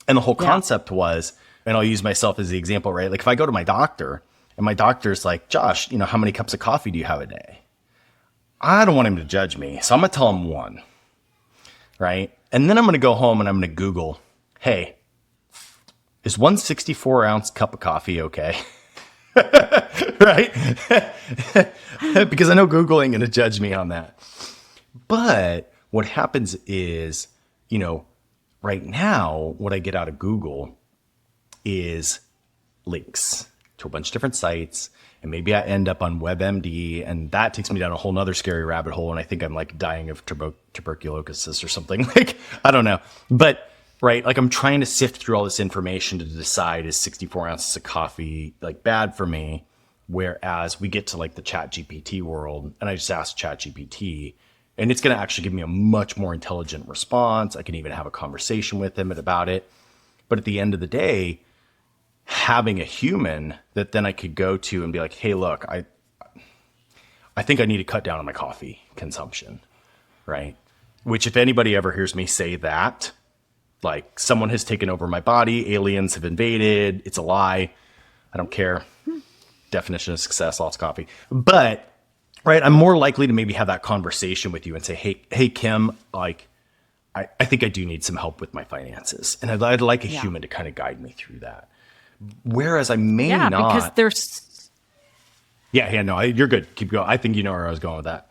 Speaker 4: And the whole concept was, and I'll use myself as the example, right? If I go to my doctor and my doctor's like, Josh, how many cups of coffee do you have a day? I don't want him to judge me. So I'm going to tell him 1, right? And then I'm going to go home and I'm going to Google, hey, is 1 64-ounce cup of coffee okay? Right? Because I know Google ain't going to judge me on that. But what happens is, right now, what I get out of Google is links to a bunch of different sites. And maybe I end up on WebMD, and that takes me down a whole nother scary rabbit hole. And I think I'm dying of tuberculosis or something. I don't know. But right, I'm trying to sift through all this information to decide, is 64 ounces of coffee bad for me? Whereas we get to the Chat GPT world, and I just ask Chat GPT, and it's going to actually give me a much more intelligent response. I can even have a conversation with him about it. But at the end of the day, having a human that then I could go to and be like, hey, look, I think I need to cut down on my coffee consumption, right? Which if anybody ever hears me say that, someone has taken over my body, aliens have invaded, it's a lie, I don't care. Definition of success, lots of coffee. But, right, I'm more likely to maybe have that conversation with you and say, hey, Kim, I think I do need some help with my finances. And I'd like a human to kind of guide me through that. Whereas I may not.
Speaker 1: Because there's.
Speaker 4: You're good. Keep going. I think you know where I was going with that.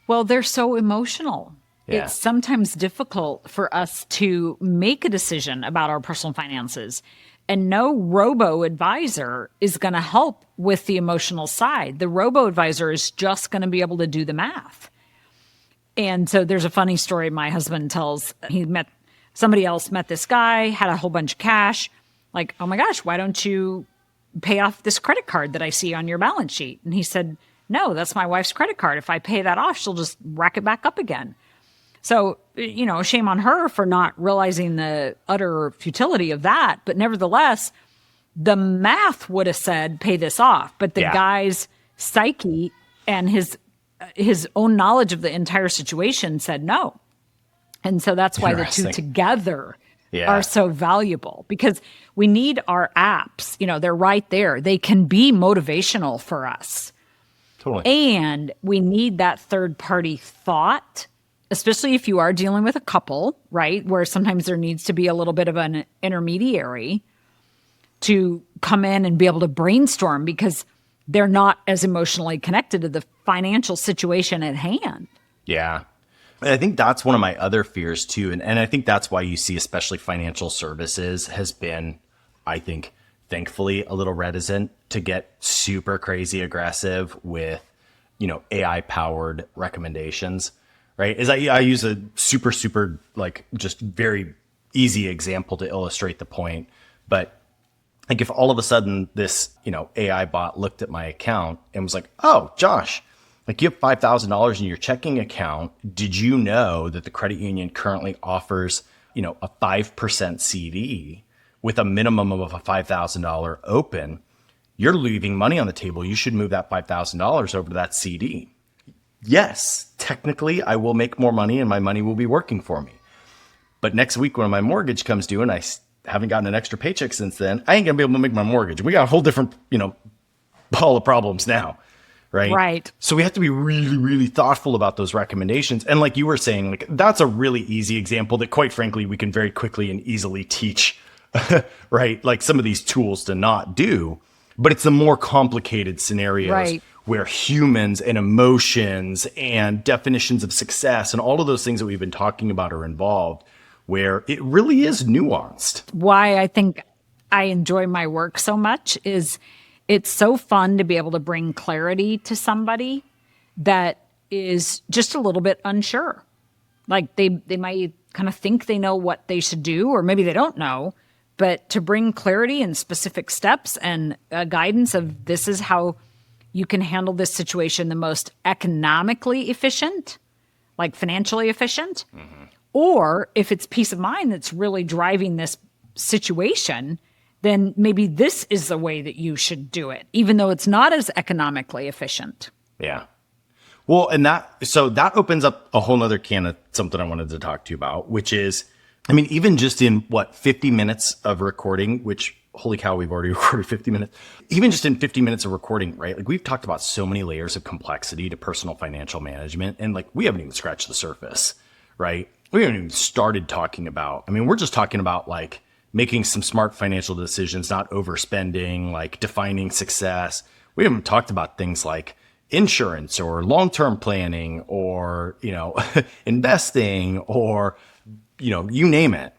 Speaker 1: Well, they're so emotional. Yeah. It's sometimes difficult for us to make a decision about our personal finances. And no robo-advisor is going to help with the emotional side. The robo-advisor is just going to be able to do the math. And so there's a funny story my husband tells. Somebody else met this guy, had a whole bunch of cash. Oh my gosh, why don't you pay off this credit card that I see on your balance sheet? And he said, no, that's my wife's credit card. If I pay that off, she'll just rack it back up again. So, shame on her for not realizing the utter futility of that. But nevertheless, the math would have said, pay this off. But the guy's psyche and his own knowledge of the entire situation said no. And so that's why the two together are so valuable, because we need our apps. They're right there. They can be motivational for us.
Speaker 4: Totally.
Speaker 1: And we need that third party thought, especially if you are dealing with a couple, right? Where sometimes there needs to be a little bit of an intermediary to come in and be able to brainstorm because they're not as emotionally connected to the financial situation at hand.
Speaker 4: Yeah. And I think that's one of my other fears too. And I think that's why you see, especially financial services has been, I think, thankfully a little reticent to get super crazy aggressive with, AI powered recommendations, right? I use a super, like just very easy example to illustrate the point. But like if all of a sudden this, AI bot looked at my account and was like, oh, Josh, like you have $5,000 in your checking account. Did you know that the credit union currently offers, a 5% CD with a minimum of a $5,000 open? You're leaving money on the table. You should move that $5,000 over to that CD. Yes, technically I will make more money and my money will be working for me. But next week when my mortgage comes due and I haven't gotten an extra paycheck since then, I ain't gonna be able to make my mortgage. We got a whole different, ball of problems now. Right.
Speaker 1: Right.
Speaker 4: So we have to be really, really thoughtful about those recommendations. And like you were saying, like that's a really easy example that quite frankly, we can very quickly and easily teach, right? Like some of these tools to not do, but it's the more complicated scenarios
Speaker 1: Right.
Speaker 4: where humans and emotions and definitions of success and all of those things that we've been talking about are involved, where it really is nuanced.
Speaker 1: Why I think I enjoy my work so much is it's so fun to be able to bring clarity to somebody that is just a little bit unsure. Like they might kind of think they know what they should do, or maybe they don't know, but to bring clarity and specific steps and guidance of this is how you can handle this situation the most economically efficient, like financially efficient, or if it's peace of mind that's really driving this situation, then maybe this is the way that you should do it, even though it's not as economically efficient.
Speaker 4: Yeah. Well, and that opens up a whole nother can of something I wanted to talk to you about, which is, I mean, even just in 50 minutes of recording, which holy cow, we've already recorded 50 minutes, even just in 50 minutes of recording, right? Like we've talked about so many layers of complexity to personal financial management. And like, we haven't even scratched the surface, right? We haven't even started talking about, we're just talking about like making some smart financial decisions, not overspending, like defining success. We haven't talked about things like insurance or long-term planning or, investing or, you name it.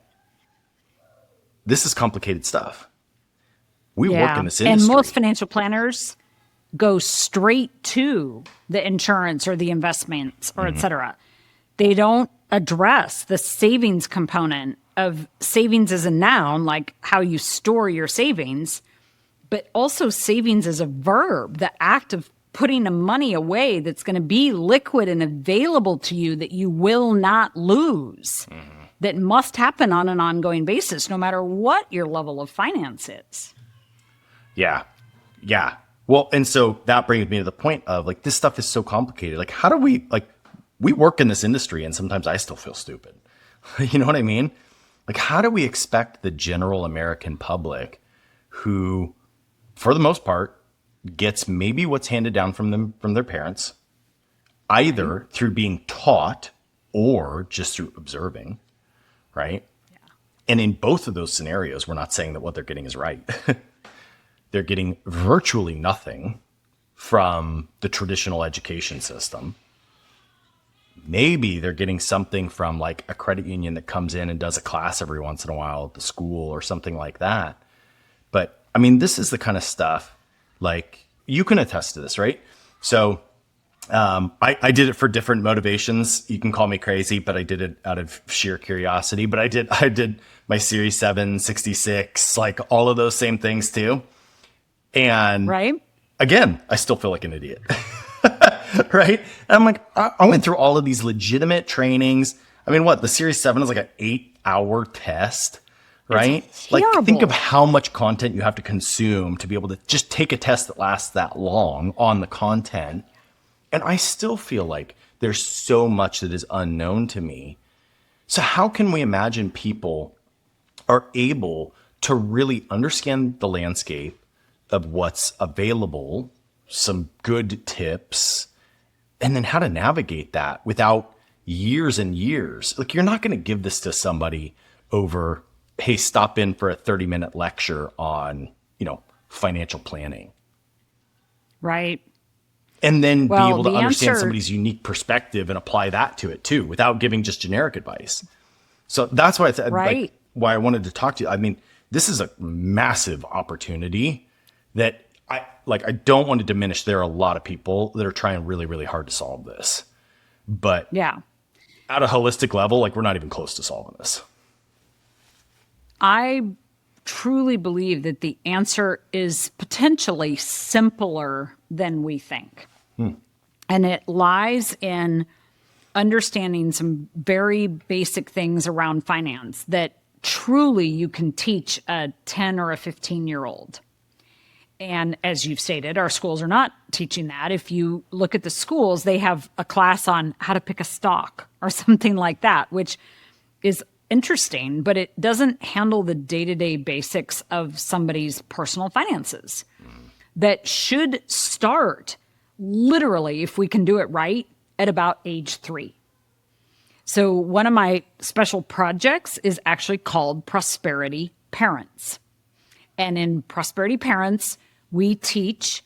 Speaker 4: This is complicated stuff. We work in this industry.
Speaker 1: And most financial planners go straight to the insurance or the investments or et cetera. They don't address the savings component of savings as a noun, like how you store your savings, but also savings as a verb, the act of putting the money away that's going to be liquid and available to you that you will not lose, that must happen on an ongoing basis, no matter what your level of finance is.
Speaker 4: Yeah. Yeah. Well, and so that brings me to the point of like, this stuff is so complicated. Like, how do we, like, we work in this industry and sometimes I still feel stupid. You know what I mean? Like, how do we expect the general American public who, for the most part, gets maybe what's handed down from them, from their parents, either through being taught or just through observing, right? Yeah. And in both of those scenarios, we're not saying that what they're getting is right. They're getting virtually nothing from the traditional education system. Maybe they're getting something from like a credit union that comes in and does a class every once in a while at the school or something like that. But I mean, this is the kind of stuff, like you can attest to this, right? So I did it for different motivations. You can call me crazy, but I did it out of sheer curiosity. But I did my Series 7, 66, like all of those same things too. And again, I still feel like an idiot. Right? And I'm like, I went through all of these legitimate trainings. I mean, the Series 7 is like an 8-hour test, right? Like, think of how much content you have to consume to be able to just take a test that lasts that long on the content. And I still feel like there's so much that is unknown to me. So how can we imagine people are able to really understand the landscape of what's available some good tips, and then how to navigate that without years and years. Like, you're not going to give this to somebody over, hey, stop in for a 30-minute lecture on, financial planning.
Speaker 1: Right.
Speaker 4: And then be able to understand
Speaker 1: answer,
Speaker 4: somebody's unique perspective and apply that to it too, without giving just generic advice. So that's why
Speaker 1: right.
Speaker 4: why I wanted to talk to you. I mean, this is a massive opportunity that I don't want to diminish. There are a lot of people that are trying really, really hard to solve this, but
Speaker 1: Yeah.
Speaker 4: at a holistic level, we're not even close to solving this.
Speaker 1: I truly believe that the answer is potentially simpler than we think. And it lies in understanding some very basic things around finance that truly you can teach a 10 or a 15-year-old. And as you've stated, our schools are not teaching that. If you look at the schools, they have a class on how to pick a stock or something like that, which is interesting, but it doesn't handle the day-to-day basics of somebody's personal finances that should start literally, if we can do it right, at about age 3. So one of my special projects is actually called Prosperity Parents. And in Prosperity Parents, we teach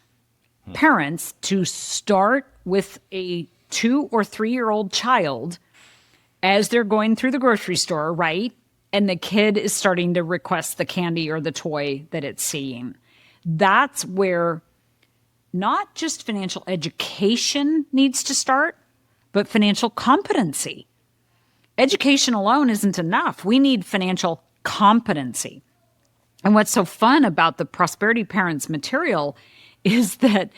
Speaker 1: parents to start with a 2 or 3-year-old child as they're going through the grocery store, right? And the kid is starting to request the candy or the toy that it's seeing. That's where not just financial education needs to start, but financial competency. Education alone isn't enough. We need financial competency. And what's so fun about the Prosperity Parents material is that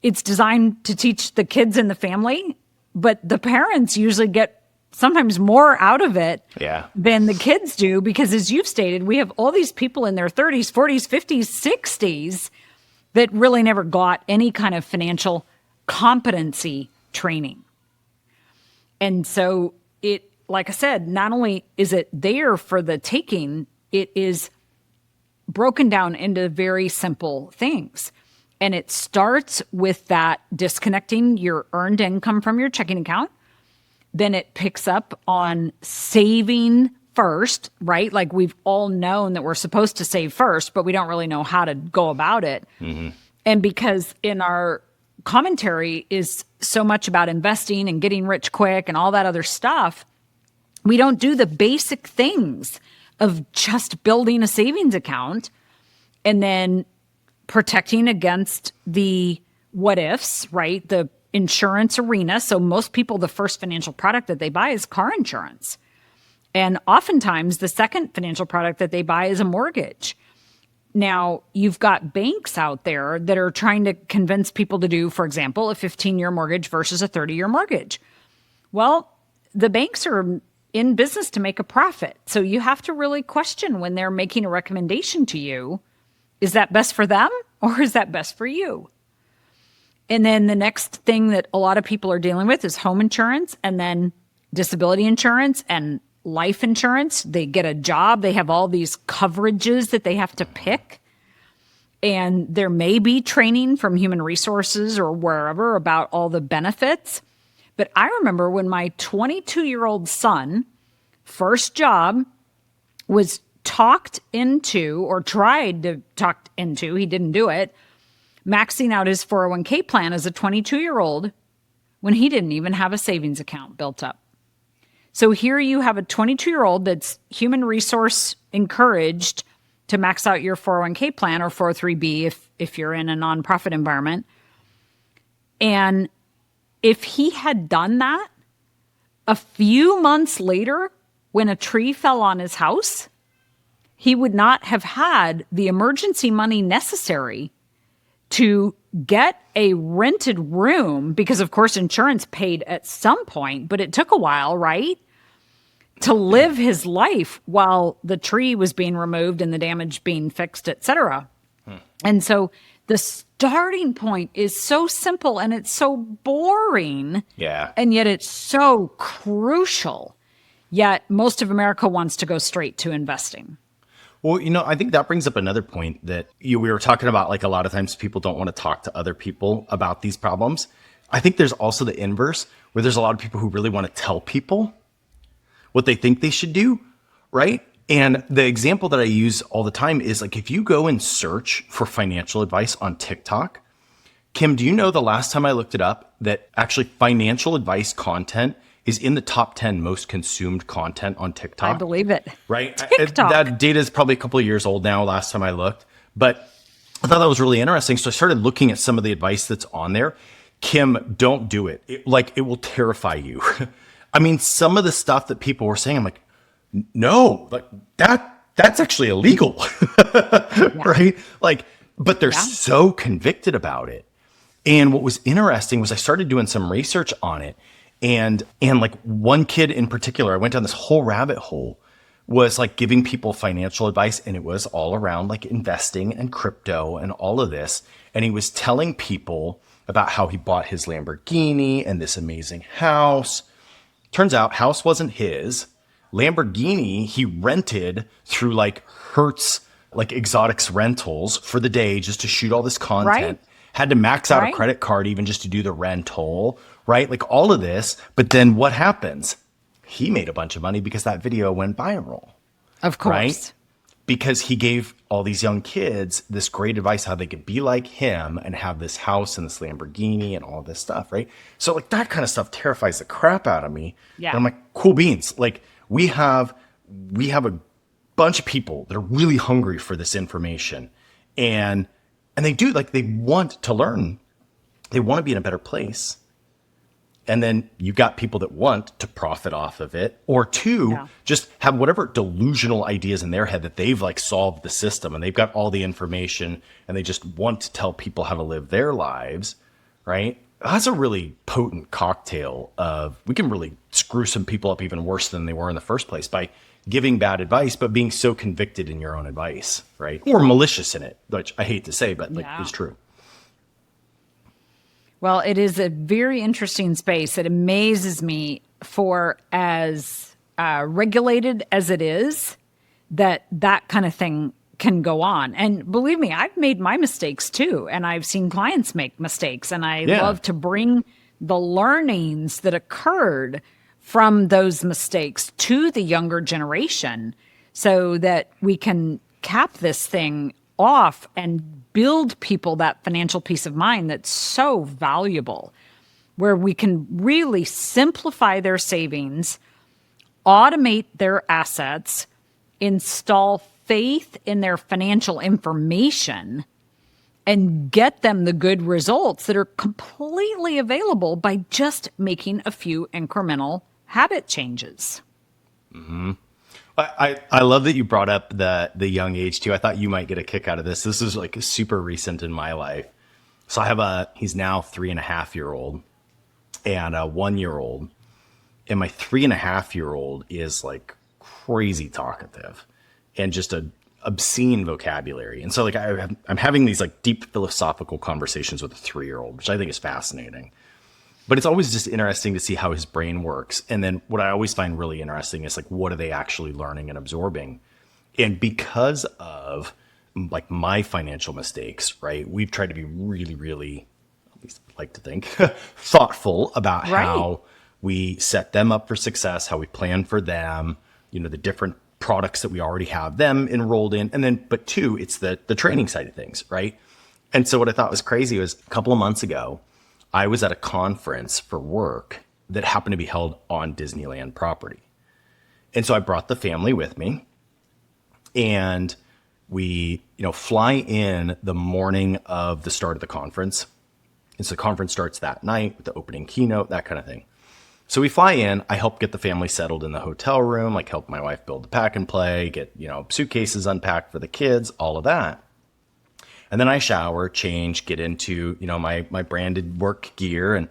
Speaker 1: it's designed to teach the kids in the family, but the parents usually get sometimes more out of it than the kids do, because as you've stated, we have all these people in their 30s, 40s, 50s, 60s that really never got any kind of financial competency training. And so it, like I said, not only is it there for the taking, it is broken down into very simple things. And it starts with that disconnecting your earned income from your checking account. Then it picks up on saving first, right? Like, we've all known that we're supposed to save first, but we don't really know how to go about it. Mm-hmm. And because in our commentary is so much about investing and getting rich quick and all that other stuff, we don't do the basic things of just building a savings account and then protecting against the what ifs, right? The insurance arena. So most people, the first financial product that they buy is car insurance. And oftentimes the second financial product that they buy is a mortgage. Now, you've got banks out there that are trying to convince people to do, for example, a 15-year mortgage versus a 30-year mortgage. Well, the banks are in business to make a profit. So you have to really question when they're making a recommendation to you, is that best for them or is that best for you? And then the next thing that a lot of people are dealing with is home insurance, and then disability insurance and life insurance. They get a job. They have all these coverages that they have to pick. And there may be training from human resources or wherever about all the benefits. But I remember when my 22-year-old son, first job, was talked into, or tried to talk into, he didn't do it, maxing out his 401k plan as a 22-year-old when he didn't even have a savings account built up. So here you have a 22-year-old that's human resource encouraged to max out your 401k plan or 403b if you're in a nonprofit environment. And if he had done that a few months later, when a tree fell on his house, he would not have had the emergency money necessary to get a rented room, because of course insurance paid at some point, but it took a while, right? To live his life while the tree was being removed and the damage being fixed, et cetera. And so the starting point is so simple and it's so boring.
Speaker 4: Yeah.
Speaker 1: And yet it's so crucial. Yet most of America wants to go straight to investing.
Speaker 4: Well, I think that brings up another point that we were talking about. Like a lot of times people don't want to talk to other people about these problems. I think there's also the inverse where there's a lot of people who really want to tell people what they think they should do, right? And the example that I use all the time is like if you go and search for financial advice on TikTok, Kim, do you know the last time I looked it up that actually financial advice content is in the top 10 most consumed content on TikTok?
Speaker 1: I believe it.
Speaker 4: Right?
Speaker 1: TikTok.
Speaker 4: That data is probably a couple of years old now, last time I looked. But I thought that was really interesting. So I started looking at some of the advice that's on there. Kim, don't do it. It will terrify you. I mean, some of the stuff that people were saying, I'm like, no, like that's actually illegal. Right? Like, but they're so convicted about it. And what was interesting was I started doing some research on it. And like one kid in particular, I went down this whole rabbit hole, was like giving people financial advice. And it was all around like investing and crypto and all of this. And he was telling people about how he bought his Lamborghini and this amazing house. Turns out house wasn't his. Lamborghini he rented through like Hertz, like exotics rentals for the day just to shoot all this content.
Speaker 1: Right.
Speaker 4: Had to max out a credit card even just to do the rental, right? Like all of this. But then what happens? He made a bunch of money because that video went viral.
Speaker 1: Of course.
Speaker 4: Right? Because he gave all these young kids this great advice how they could be like him and have this house and this Lamborghini and all this stuff, right? So like that kind of stuff terrifies the crap out of me.
Speaker 1: Yeah.
Speaker 4: And I'm like, cool beans. Like we have a bunch of people that are really hungry for this information. And they do, like, they want to learn. They want to be in a better place. And then you've got people that want to profit off of it, or just have whatever delusional ideas in their head that they've like solved the system and they've got all the information and they just want to tell people how to live their lives, right? That's a really potent cocktail of, we can really screw some people up even worse than they were in the first place by giving bad advice, but being so convicted in your own advice, right? Or malicious in it, which I hate to say, but like is true.
Speaker 1: Well, it is a very interesting space. It amazes me for as regulated as it is, that kind of thing can go on. And believe me, I've made my mistakes too. And I've seen clients make mistakes. And I love to bring the learnings that occurred from those mistakes to the younger generation so that we can cap this thing off and build people that financial peace of mind that's so valuable, where we can really simplify their savings, automate their assets, install faith in their financial information, and get them the good results that are completely available by just making a few incremental habit changes.
Speaker 4: Mm-hmm. I love that you brought up the young age too. I thought you might get a kick out of this. This is like super recent in my life. So I have he's now 3.5-year-old and a 1-year-old. And my 3.5-year-old is like crazy talkative and just a obscene vocabulary. And so like I'm having these like deep philosophical conversations with a 3-year-old, which I think is fascinating. But it's always just interesting to see how his brain works. And then what I always find really interesting is like, what are they actually learning and absorbing? And because of like my financial mistakes, right, we've tried to be really, really, at least I like to think, thoughtful about how we set them up for success, how we plan for them, the different products that we already have them enrolled in. And then, but two, it's the training side of things, right? And so what I thought was crazy was a couple of months ago, I was at a conference for work that happened to be held on Disneyland property. And so I brought the family with me and we, fly in the morning of the start of the conference. And so the conference starts that night with the opening keynote, that kind of thing. So we fly in, I help get the family settled in the hotel room, like help my wife build the pack and play, get, suitcases unpacked for the kids, all of that. And then I shower, change, get into, my branded work gear and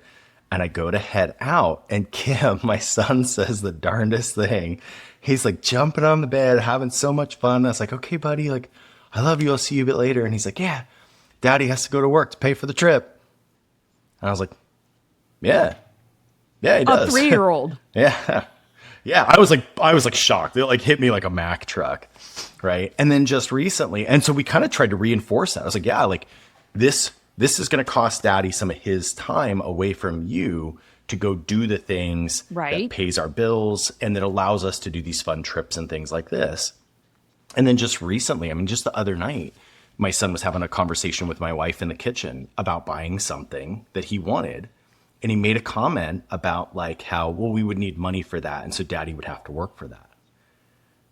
Speaker 4: I go to head out. And Kim, my son, says the darndest thing. He's like jumping on the bed, having so much fun. I was like, okay, buddy, like, I love you. I'll see you a bit later. And he's like, yeah, Daddy has to go to work to pay for the trip. And I was like, yeah, he does.
Speaker 1: A 3-year-old.
Speaker 4: Yeah. Yeah, I was like shocked. It like hit me like a Mack truck, right? And then just recently, and so we kind of tried to reinforce that. I was like, yeah, like this is going to cost Daddy some of his time away from you to go do the things that
Speaker 1: Right.
Speaker 4: pays our bills and that allows us to do these fun trips and things like this. And then just recently, I mean, just the other night, my son was having a conversation with my wife in the kitchen about buying something that he wanted. And he made a comment about like how, well, we would need money for that. And so Daddy would have to work for that.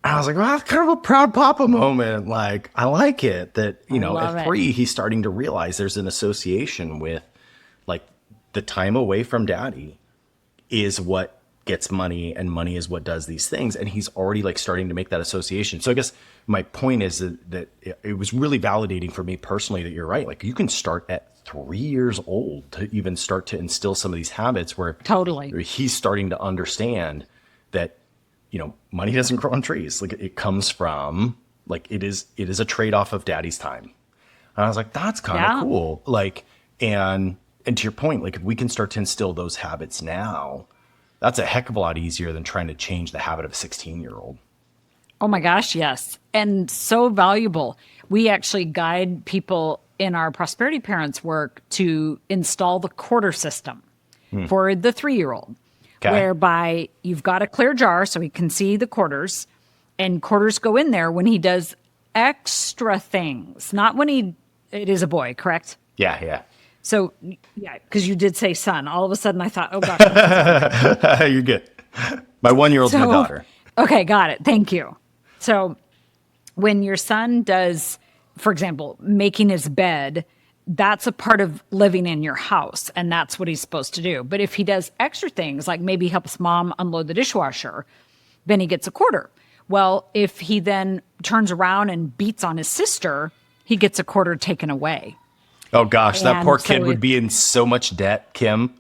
Speaker 4: And I was like, well, that's kind of a proud papa moment. Like, I like it that,
Speaker 1: I love
Speaker 4: at
Speaker 1: it.
Speaker 4: 3, he's starting to realize there's an association with like the time away from Daddy is what gets money and money is what does these things. And he's already like starting to make that association. So I guess my point is that it was really validating for me personally that you're right. Like you can start at 3 years old to even start to instill some of these habits where
Speaker 1: Totally.
Speaker 4: he's starting to understand that, money doesn't grow on trees. Like it comes from like, it is a trade-off of Daddy's time. And I was like, that's kind of
Speaker 1: Yeah.
Speaker 4: cool. Like, and to your point, like if we can start to instill those habits now, that's a heck of a lot easier than trying to change the habit of a 16-year-old.
Speaker 1: Oh my gosh, yes. And so valuable. We actually guide people in our prosperity parents work to install the quarter system for the 3-year-old,
Speaker 4: Okay.
Speaker 1: whereby you've got a clear jar so he can see the quarters, and quarters go in there when he does extra things, not when it is a boy, correct?
Speaker 4: Yeah, yeah.
Speaker 1: So, yeah, because you did say son. All of a sudden I thought, oh gosh.
Speaker 4: You're good. My 1-year-old's my daughter.
Speaker 1: Okay, got it. Thank you. So when your son does, for example, making his bed, that's a part of living in your house, and that's what he's supposed to do. But if he does extra things, like maybe helps mom unload the dishwasher, then he gets a quarter. Well, if he then turns around and beats on his sister, he gets a quarter taken away.
Speaker 4: Oh gosh, that
Speaker 1: And
Speaker 4: poor
Speaker 1: so
Speaker 4: kid would be in so much debt, Kim.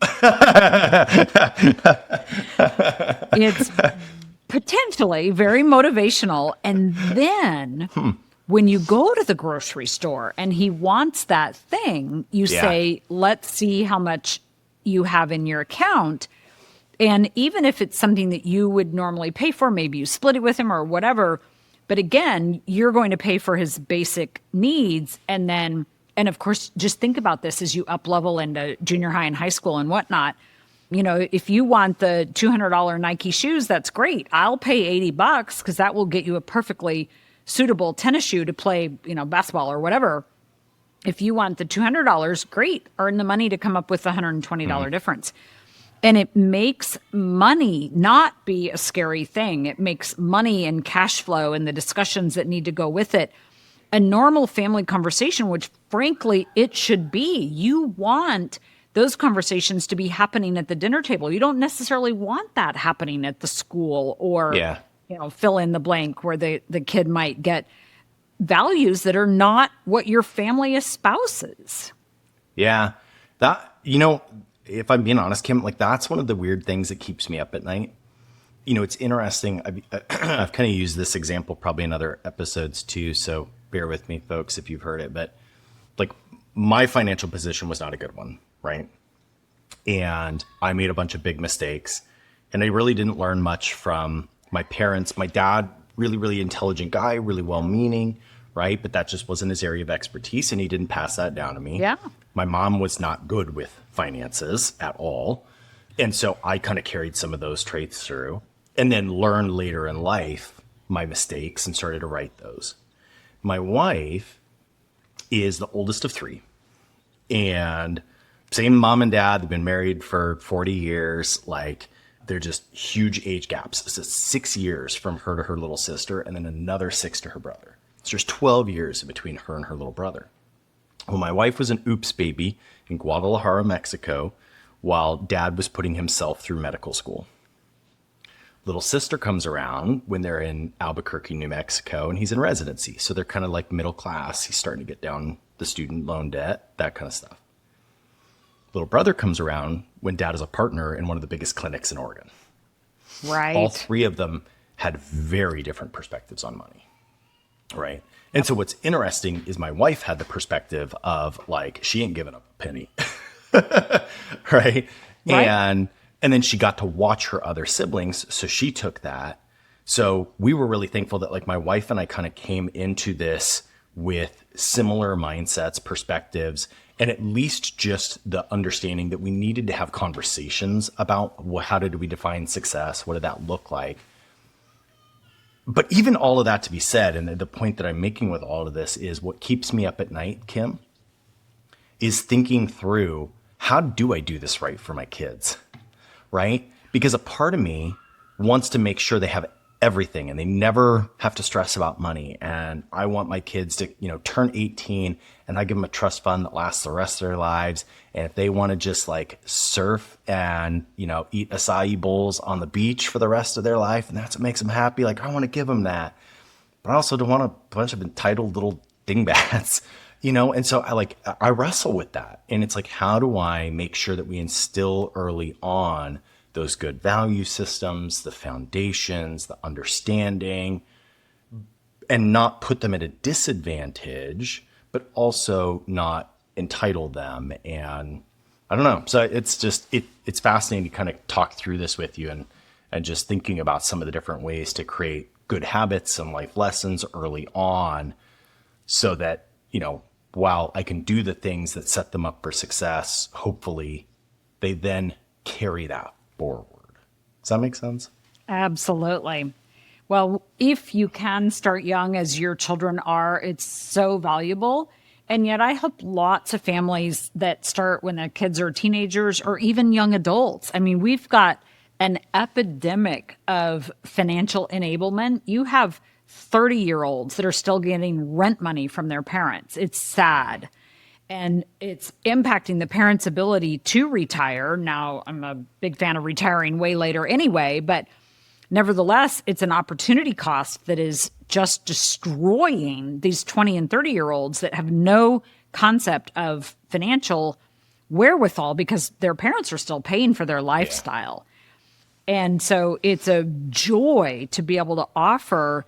Speaker 1: It's potentially very motivational. And then when you go to the grocery store and he wants that thing, you
Speaker 4: Yeah.
Speaker 1: say, let's see how much you have in your account. And even if it's something that you would normally pay for, maybe you split it with him or whatever. But again, you're going to pay for his basic needs. And then, and of course, just think about this as you up level into junior high and high school and whatnot. If you want the $200 Nike shoes, that's great. I'll pay $80 because that will get you a perfectly suitable tennis shoe to play, basketball or whatever. If you want the $200, great. Earn the money to come up with the $120 difference. And it makes money not be a scary thing. It makes money and cash flow and the discussions that need to go with it a normal family conversation, which frankly it should be. You want those conversations to be happening at the dinner table. You don't necessarily want that happening at the school or,
Speaker 4: Yeah.
Speaker 1: fill in the blank where the kid might get values that are not what your family espouses.
Speaker 4: Yeah. That, if I'm being honest, Kim, like that's one of the weird things that keeps me up at night. It's interesting. I've kind of used this example probably in other episodes too. So bear with me, folks, if you've heard it. But like my financial position was not a good one, right? And I made a bunch of big mistakes. And I really didn't learn much from my parents. My dad, really, really intelligent guy, really well-meaning, right? But that just wasn't his area of expertise, and he didn't pass that down to me.
Speaker 1: Yeah.
Speaker 4: My mom was not good with finances at all. And so I kind of carried some of those traits through and then learned later in life my mistakes and started to right those. My wife is the oldest of 3. And same mom and dad, they've been married for 40 years. Like they're just huge age gaps. It's 6 years from her to her little sister and then another 6 to her brother. So there's 12 years in between her and her little brother. Well, my wife was an oops baby in Guadalajara, Mexico, while dad was putting himself through medical school. Little sister comes around when they're in Albuquerque, New Mexico, and he's in residency. So they're kind of like middle class. He's starting to get down the student loan debt, that kind of stuff. Little brother comes around when dad is a partner in one of the biggest clinics in Oregon.
Speaker 1: Right.
Speaker 4: All 3 of them had very different perspectives on money, right? And so what's interesting is my wife had the perspective of like, she ain't giving up a penny, right?
Speaker 1: Right.
Speaker 4: And And then she got to watch her other siblings. So she took that. So we were really thankful that like my wife and I kind of came into this with similar mindsets, perspectives, and at least just the understanding that we needed to have conversations about, well, how did we define success? What did that look like? But even all of that to be said, and the point that I'm making with all of this is what keeps me up at night, Kim, is thinking through, how do I do this right for my kids? Right? Because a part of me wants to make sure they have everything and they never have to stress about money. And I want my kids to, turn 18 and I give them a trust fund that lasts the rest of their lives. And if they want to just like surf and, eat acai bowls on the beach for the rest of their life, and that's what makes them happy, like I want to give them that. But I also don't want a bunch of entitled little dingbats, And so I wrestle with that. And it's like, how do I make sure that we instill early on those good value systems, the foundations, the understanding, and not put them at a disadvantage, but also not entitle them. And I don't know. So it's just, it's fascinating to kind of talk through this with you and just thinking about some of the different ways to create good habits and life lessons early on so that, while I can do the things that set them up for success, hopefully they then carry that forward. Does that make sense?
Speaker 1: Absolutely. Well, if you can start young as your children are, it's so valuable. And yet I help lots of families that start when their kids are teenagers or even young adults. I mean, we've got an epidemic of financial enablement. You have 30-year-olds that are still getting rent money from their parents. It's sad. And it's impacting the parents' ability to retire. Now, I'm a big fan of retiring way later anyway, but nevertheless, it's an opportunity cost that is just destroying these 20 and 30-year-olds that have no concept of financial wherewithal because their parents are still paying for their lifestyle. Yeah. And so it's a joy to be able to offer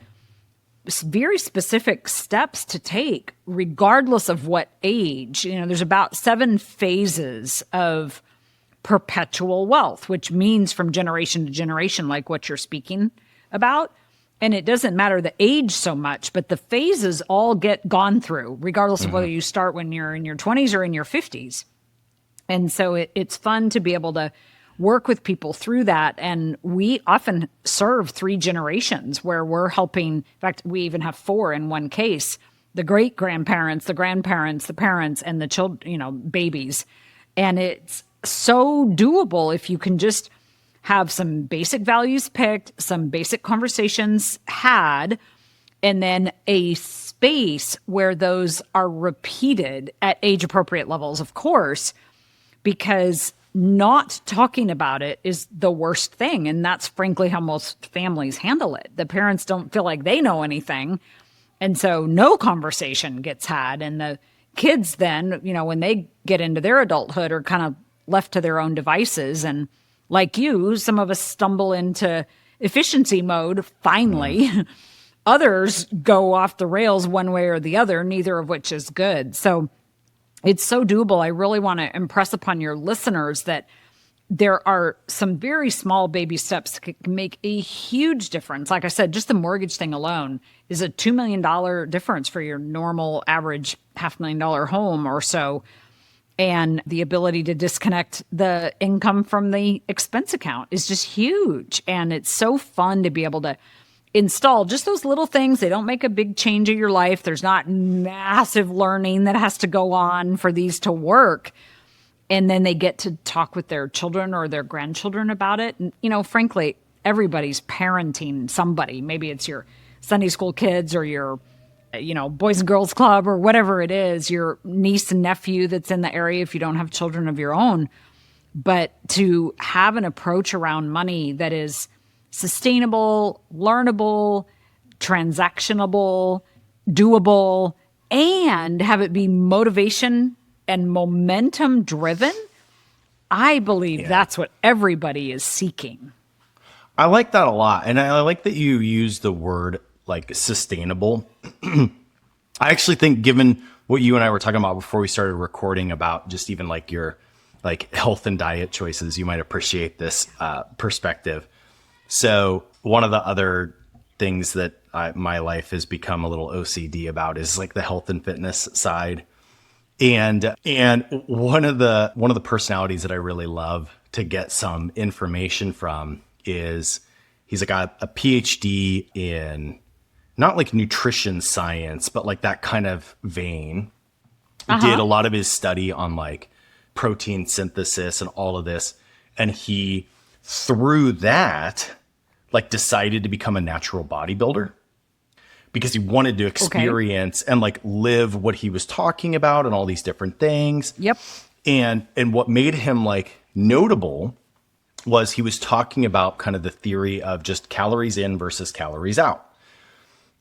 Speaker 1: very specific steps to take, regardless of what age. There's about 7 phases of perpetual wealth, which means from generation to generation, like what you're speaking about. And it doesn't matter the age so much, but the phases all get gone through, regardless of whether you start when you're in your 20s or in your 50s. And so it's fun to be able to work with people through that. And we often serve 3 generations where we're helping. In fact, we even have 4 in one case, the great grandparents, the grandparents, the parents, and the children, babies. And it's so doable if you can just have some basic values picked, some basic conversations had, and then a space where those are repeated at age appropriate levels, of course, because not talking about it is the worst thing. And that's frankly how most families handle it. The parents don't feel like they know anything. And so no conversation gets had. And the kids then, when they get into their adulthood are kind of left to their own devices. And like you, some of us stumble into efficiency mode finally. Others go off the rails one way or the other, neither of which is good. So it's so doable. I really want to impress upon your listeners that there are some very small baby steps that can make a huge difference. Like I said, just the mortgage thing alone is a $2 million difference for your normal average $500,000 home or so. And the ability to disconnect the income from the expense account is just huge. And it's so fun to be able to install just those little things. They don't make a big change in your life. There's not massive learning that has to go on for these to work. And then they get to talk with their children or their grandchildren about it. And, frankly, everybody's parenting somebody. Maybe it's your Sunday school kids or your, Boys and Girls Club or whatever it is, your niece and nephew that's in the area if you don't have children of your own. But to have an approach around money that is sustainable, learnable, transactionable, doable, and have it be motivation and momentum driven, I believe that's what everybody is seeking.
Speaker 4: I like that a lot. And I like that you use the word like sustainable. I actually think given what you and I were talking about before we started recording about just even like your like health and diet choices, you might appreciate this perspective. So one of the other things that my life has become a little OCD about is like the health and fitness side. And one of the personalities that I really love to get some information from is he's like a PhD in not like nutrition science, but like that kind of vein. Did a lot of his study on like protein synthesis and all of this. And he, through that, like decided to become a natural bodybuilder because he wanted to experience and like live what he was talking about and all these different things.
Speaker 1: Yep.
Speaker 4: And what made him like notable was he was talking about kind of the theory of just calories in versus calories out.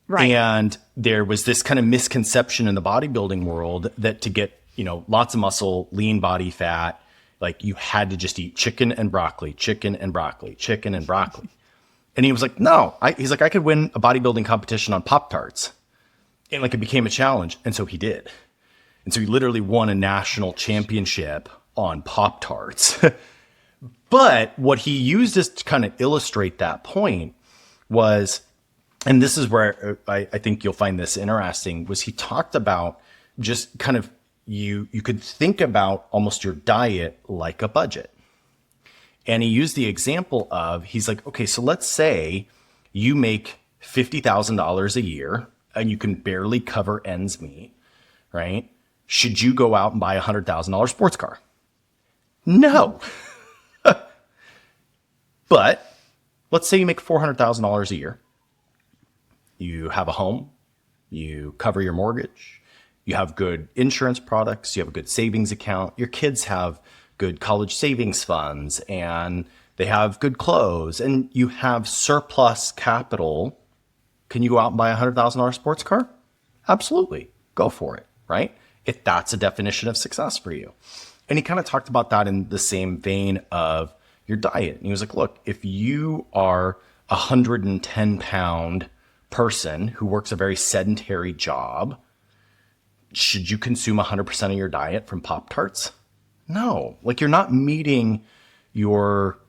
Speaker 1: Right.
Speaker 4: And there was this kind of misconception in the bodybuilding world that to get, lots of muscle, lean body fat, like you had to just eat chicken and broccoli, chicken and broccoli, chicken and broccoli. And he was like, no, he's like, I could win a bodybuilding competition on Pop-Tarts. And like it became a challenge. And so he did. And so he literally won a national championship on Pop-Tarts. But what he used as to kind of illustrate that point was, and this is where I think you'll find this interesting, was he talked about just kind of you could think about almost your diet like a budget. And he used the example of, he's like, okay, so let's say you make $50,000 a year and you can barely cover ends meet, right? Should you go out and buy a $100,000 sports car? No. But let's say you make $400,000 a year. You have a home, you cover your mortgage, you have good insurance products, you have a good savings account, your kids have good college savings funds, and they have good clothes, and you have surplus capital. Can you go out and buy a $100,000 sports car? Absolutely. Go for it, right? If that's a definition of success for you. And he kind of talked about that in the same vein of your diet. And he was like, look, if you are a 110-pound person who works a very sedentary job, should you consume 100% of your diet from Pop-Tarts? No, like you're not meeting your,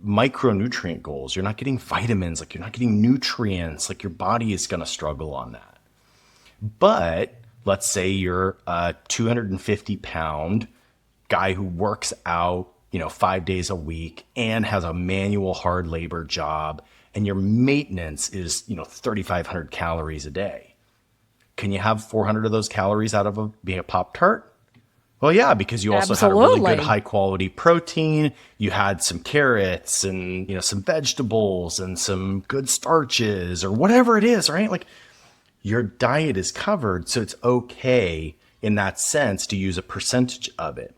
Speaker 4: micronutrient goals. You're not getting vitamins, like you're not getting nutrients, like your body is going to struggle on that. But let's say you're a 250-pound guy who works out, 5 days a week and has a manual hard labor job, and your maintenance is, 3,500 calories a day. Can you have 400 of those calories out of being a Pop-Tart? Well, yeah, because you also had a really good high quality protein. You had some carrots and, some vegetables and some good starches or whatever it is, right? Like your diet is covered. So it's okay in that sense to use a percentage of it.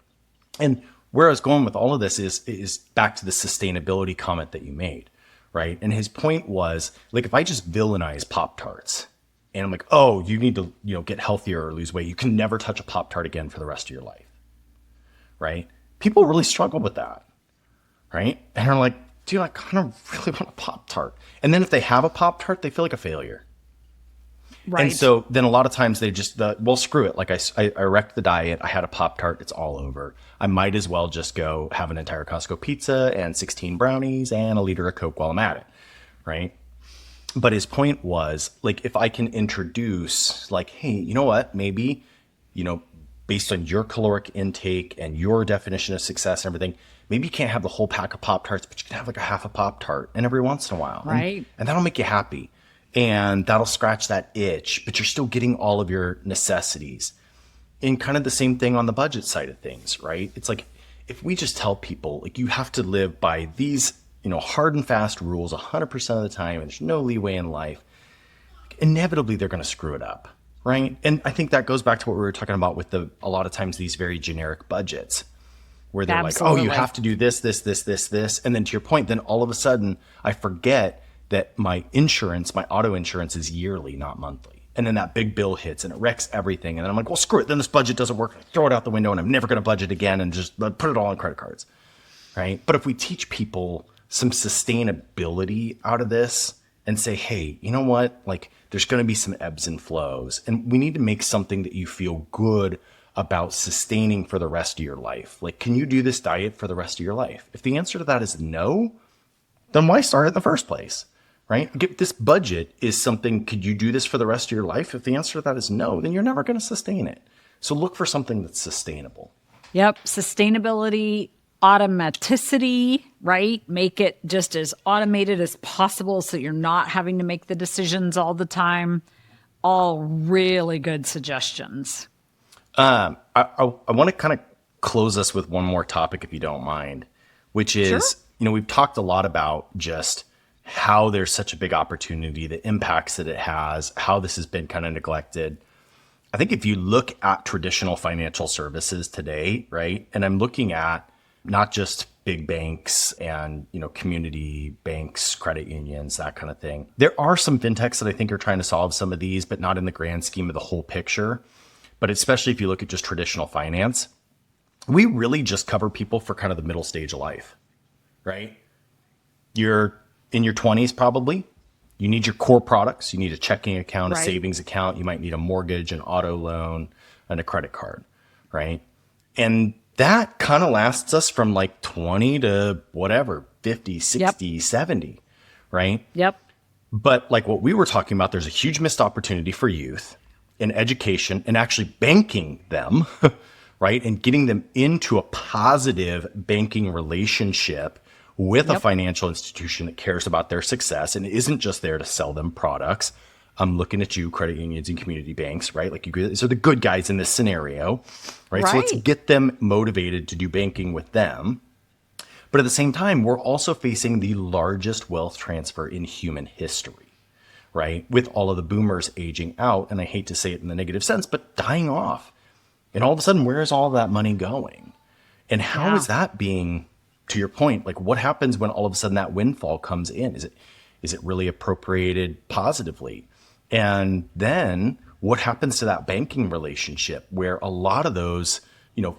Speaker 4: And where I was going with all of this is back to the sustainability comment that you made, right? And his point was, like, if I just villainize Pop-Tarts and I'm like, oh, you need to, get healthier or lose weight, you can never touch a Pop-Tart again for the rest of your life, right? People really struggle with that, right? And they're like, dude, I kind of really want a Pop-Tart. And then if they have a Pop-Tart, they feel like a failure. Right. And so then a lot of times they just, well, screw it. Like I wrecked the diet. I had a Pop-Tart. It's all over. I might as well just go have an entire Costco pizza and 16 brownies and a liter of Coke while I'm at it. Right. But his point was, like, if I can introduce, like, hey, you know what, maybe, based on your caloric intake and your definition of success and everything, maybe you can't have the whole pack of Pop-Tarts, but you can have like a half a Pop-Tart and every once in a while.
Speaker 1: Right.
Speaker 4: And that'll make you happy. And that'll scratch that itch, but you're still getting all of your necessities. And kind of the same thing on the budget side of things, right? It's like, if we just tell people, like, you have to live by these, hard and fast rules 100% of the time, and there's no leeway in life, inevitably they're going to screw it up, right? And I think that goes back to what we were talking about with a lot of times these very generic budgets, where they're
Speaker 1: Absolutely.
Speaker 4: like, oh, you have to do this, this, this, this, this. And then to your point, then all of a sudden I forget that my auto insurance is yearly, not monthly. And then that big bill hits and it wrecks everything. And then I'm like, well, screw it. Then this budget doesn't work. I throw it out the window and I'm never going to budget again and just put it all on credit cards, right? But if we teach people some sustainability out of this and say, hey, you know what? Like, there's going to be some ebbs and flows, and we need to make something that you feel good about sustaining for the rest of your life. Like, can you do this diet for the rest of your life? If the answer to that is no, then why start in the first place, right? This budget is something, could you do this for the rest of your life? If the answer to that is no, then you're never going to sustain it. So look for something that's sustainable.
Speaker 1: Yep. Sustainability, automaticity, right? Make it just as automated as possible so you're not having to make the decisions all the time. All really good suggestions.
Speaker 4: I want to kind of close us with one more topic, if you don't mind, which is,
Speaker 1: Sure.
Speaker 4: we've talked a lot about just how there's such a big opportunity, the impacts that it has, how this has been kind of neglected. I think if you look at traditional financial services today, right, and I'm looking at not just big banks and, community banks, credit unions, that kind of thing. There are some fintechs that I think are trying to solve some of these, but not in the grand scheme of the whole picture. But especially if you look at just traditional finance, we really just cover people for kind of the middle stage of life, right? You're in your 20s probably. You need your core products. You need a checking account, a
Speaker 1: Right.
Speaker 4: savings account. You might need a mortgage, an auto loan, and a credit card, right? And that kind of lasts us from like 20 to whatever, 50, 60, 70, right?
Speaker 1: Yep.
Speaker 4: But like what we were talking about, there's a huge missed opportunity for youth in education and actually banking them, right? And getting them into a positive banking relationship with a financial institution that cares about their success and isn't just there to sell them products. I'm looking at you, credit unions and community banks, right? Like these are the good guys in this scenario, right? So let's
Speaker 1: Right.
Speaker 4: get them motivated to do banking with them. But at the same time, we're also facing the largest wealth transfer in human history, right? With all of the boomers aging out, and I hate to say it in the negative sense, but dying off. And all of a sudden, where is all that money going? And how is that being, to your point, like what happens when all of a sudden that windfall comes in? Is it really appropriated positively? And then what happens to that banking relationship where a lot of those,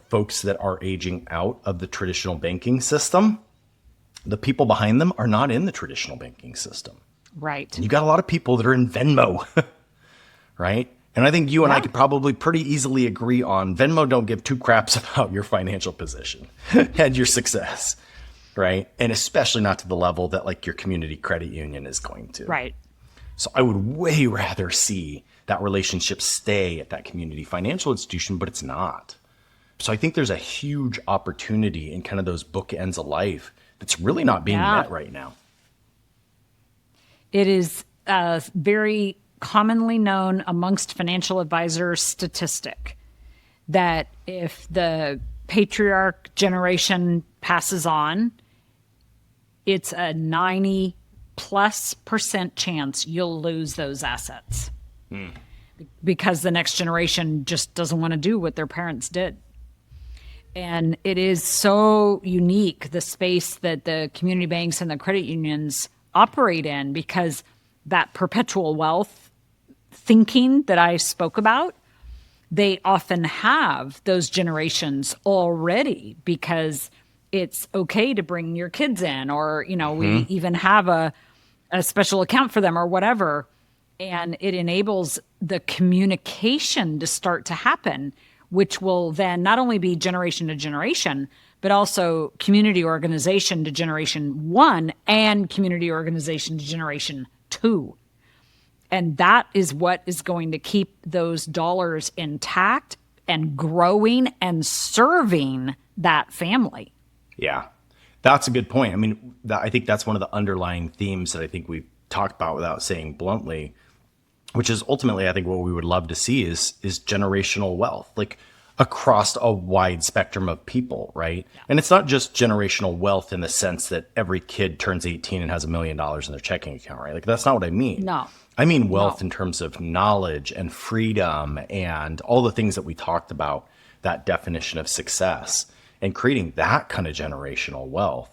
Speaker 4: folks that are aging out of the traditional banking system, the people behind them are not in the traditional banking system.
Speaker 1: Right.
Speaker 4: And you got a lot of people that are in Venmo, right? And I think you and I could probably pretty easily agree on Venmo don't give two craps about your financial position and your success, right? And especially not to the level that like your community credit union is going to.
Speaker 1: Right.
Speaker 4: So I would way rather see that relationship stay at that community financial institution, but it's not. So I think there's a huge opportunity in kind of those bookends of life that's really not being met right now.
Speaker 1: It is a very commonly known amongst financial advisors statistic that if the patriarch generation passes on, it's a 90+% chance you'll lose those assets because the next generation just doesn't want to do what their parents did. And it is so unique, the space that the community banks and the credit unions operate in, because that perpetual wealth thinking that I spoke about, they often have those generations already because it's okay to bring your kids in, or, we even have a special account for them or whatever. And it enables the communication to start to happen, which will then not only be generation to generation, but also community organization to generation 1 and community organization to generation 2. And that is what is going to keep those dollars intact and growing and serving that family.
Speaker 4: Yeah, that's a good point. I mean, I think that's one of the underlying themes that I think we've talked about without saying bluntly, which is ultimately, I think what we would love to see is generational wealth, like across a wide spectrum of people, right? Yeah. And it's not just generational wealth in the sense that every kid turns 18 and has $1 million in their checking account, right? Like that's not what I mean.
Speaker 1: No.
Speaker 4: I mean wealth in terms of knowledge and freedom and all the things that we talked about, that definition of success, and creating that kind of generational wealth.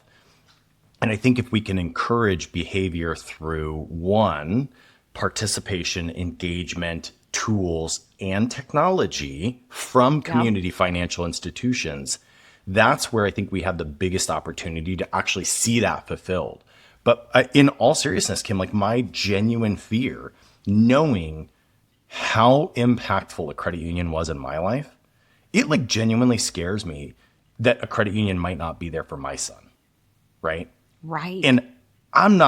Speaker 4: And I think if we can encourage behavior through one, participation, engagement, tools, and technology from community financial institutions, that's where I think we have the biggest opportunity to actually see that fulfilled. But in all seriousness, Kim, like my genuine fear, knowing how impactful a credit union was in my life, it like genuinely scares me that a credit union might not be there for my son, right?
Speaker 1: Right.
Speaker 4: And I'm
Speaker 1: Yep.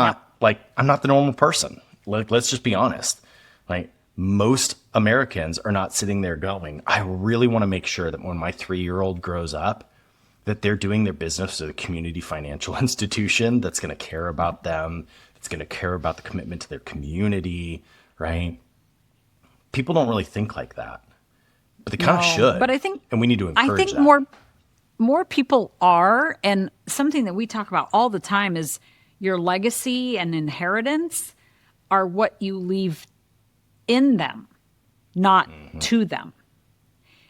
Speaker 4: not the normal person. Like, let's just be honest. Like, most Americans are not sitting there going, I really want to make sure that when my 3-year-old grows up, that they're doing their business at a community financial institution that's going to care about them, that's going to care about the commitment to their community, right? People don't really think like that, but they kind of
Speaker 1: No,
Speaker 4: should.
Speaker 1: but I think
Speaker 4: And we need to
Speaker 1: I
Speaker 4: encourage
Speaker 1: think
Speaker 4: that.
Speaker 1: more people are, and something that we talk about all the time is your legacy and inheritance are what you leave in them, not to them.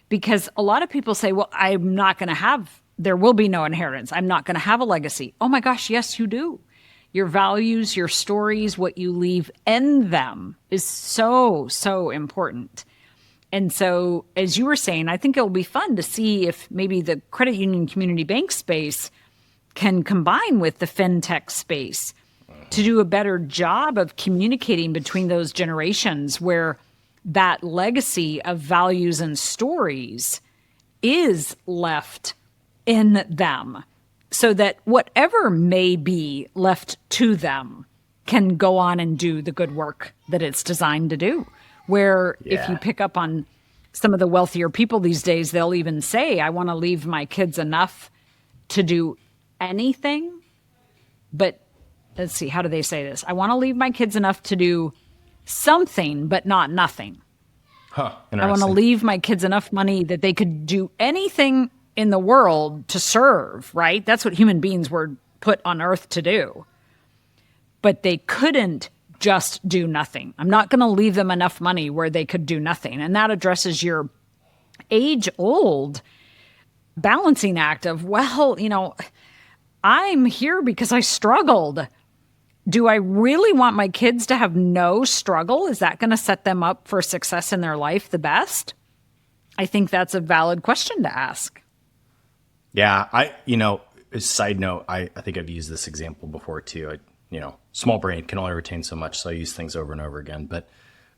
Speaker 1: Because a lot of people say, well, there will be no inheritance. I'm not going to have a legacy. Oh my gosh, yes, you do. Your values, your stories, what you leave in them is so, so important. And so, as you were saying, I think it'll be fun to see if maybe the credit union community bank space can combine with the fintech space to do a better job of communicating between those generations where that legacy of values and stories is left in them so that whatever may be left to them can go on and do the good work that it's designed to do. Where if you
Speaker 4: Yeah.
Speaker 1: pick up on some of the wealthier people these days, they'll even say, I want to leave my kids enough to do anything. But let's see, how do they say this? I want to leave my kids enough to do something, but not nothing.
Speaker 4: Huh.
Speaker 1: I want to
Speaker 4: Interesting.
Speaker 1: leave my kids enough money that they could do anything in the world to serve, right? That's what human beings were put on earth to do. But they couldn't just do nothing. I'm not going to leave them enough money where they could do nothing. And that addresses your age old balancing act of, well, I'm here because I struggled. Do I really want my kids to have no struggle? Is that going to set them up for success in their life the best? I think that's a valid question to ask.
Speaker 4: Yeah, a side note, I think I've used this example before too. Small brain can only retain so much, so I use things over and over again. But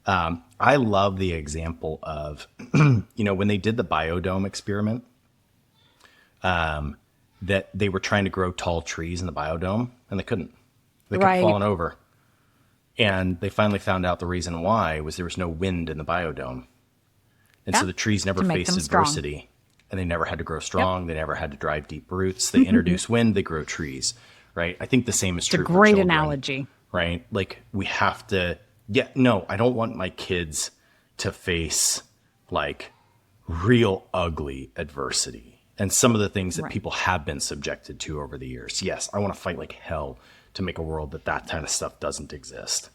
Speaker 4: I love the example of, when they did the biodome experiment, that they were trying to grow tall trees in the biodome, and they couldn't. They kept
Speaker 1: Right.
Speaker 4: falling over. And they finally found out the reason why was there was no wind in the biodome. And so
Speaker 1: Yeah,
Speaker 4: the trees never
Speaker 1: to make
Speaker 4: faced
Speaker 1: them strong.
Speaker 4: adversity, and they never had to grow strong. They never had to drive deep roots. They introduce wind, they grow trees, right? I think the same is
Speaker 1: It's a
Speaker 4: true for
Speaker 1: great
Speaker 4: children,
Speaker 1: analogy.
Speaker 4: right? Like we have to, no, I don't want my kids to face like real ugly adversity and some of the things that
Speaker 1: Right.
Speaker 4: people have been subjected to over the years. Yes, I want to fight like hell to make a world that kind of stuff doesn't exist.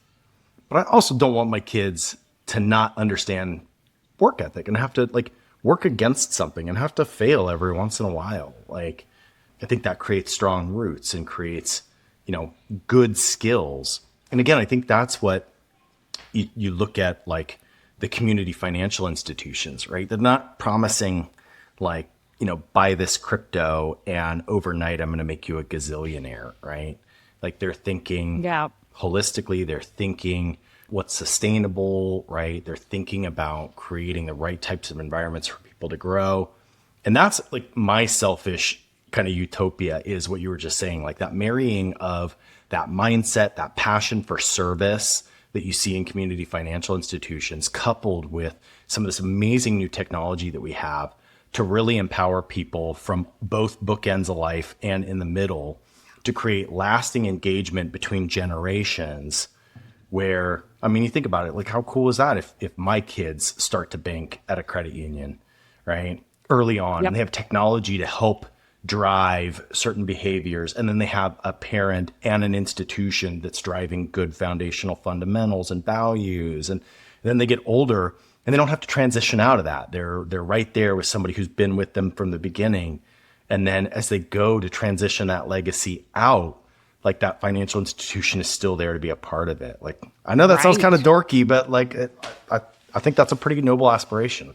Speaker 4: But I also don't want my kids to not understand work ethic and have to like work against something and have to fail every once in a while. Like, I think that creates strong roots and creates, good skills. And again, I think that's what you look at like the community financial institutions, right? They're not promising like, buy this crypto and overnight I'm going to make you a gazillionaire, right? Like they're thinking
Speaker 1: Yeah.
Speaker 4: holistically, they're thinking what's sustainable, right? They're thinking about creating the right types of environments for people to grow. And that's like my selfish kind of utopia is what you were just saying, like that marrying of that mindset, that passion for service that you see in community financial institutions, coupled with some of this amazing new technology that we have to really empower people from both bookends of life and in the middle to create lasting engagement between generations where, I mean, you think about it, like how cool is that if my kids start to bank at a credit union, right? Early on,
Speaker 1: Yep.
Speaker 4: and they have technology to help drive certain behaviors. And then they have a parent and an institution that's driving good foundational fundamentals and values. And then they get older and they don't have to transition out of that. They're right there with somebody who's been with them from the beginning. And then as they go to transition that legacy out, like that financial institution is still there to be a part of it. Like, I know that sounds
Speaker 1: Right.
Speaker 4: kind of dorky, but like, I think that's a pretty noble aspiration.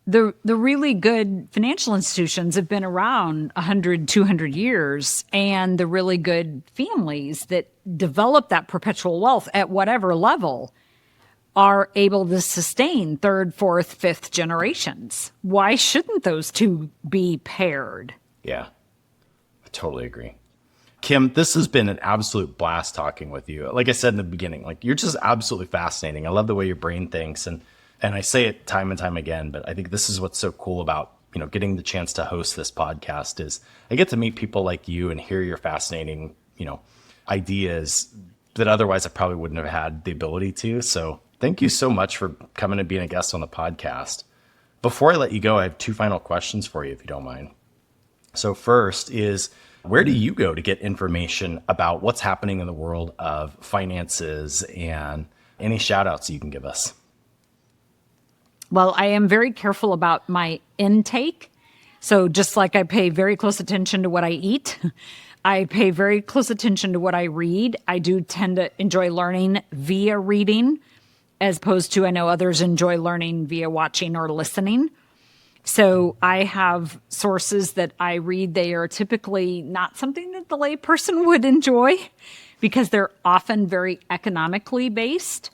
Speaker 1: The really good financial institutions have been around 100, 200 years, and the really good families that develop that perpetual wealth at whatever level are able to sustain third, fourth, fifth generations. Why shouldn't those two be paired?
Speaker 4: Yeah, I totally agree. Kim, this has been an absolute blast talking with you. Like I said in the beginning, like you're just absolutely fascinating. I love the way your brain thinks, and I say it time and time again, but I think this is what's so cool about, getting the chance to host this podcast is I get to meet people like you and hear your fascinating, ideas that otherwise I probably wouldn't have had the ability to. So thank you so much for coming and being a guest on the podcast. Before I let you go, I have two final questions for you, if you don't mind. So first is, where do you go to get information about what's happening in the world of finances, and any shout outs you can give us?
Speaker 1: Well, I am very careful about my intake. So just like I pay very close attention to what I eat, I pay very close attention to what I read. I do tend to enjoy learning via reading, as opposed to, I know others enjoy learning via watching or listening. So I have sources that I read. They are typically not something that the layperson would enjoy because they're often very economically based.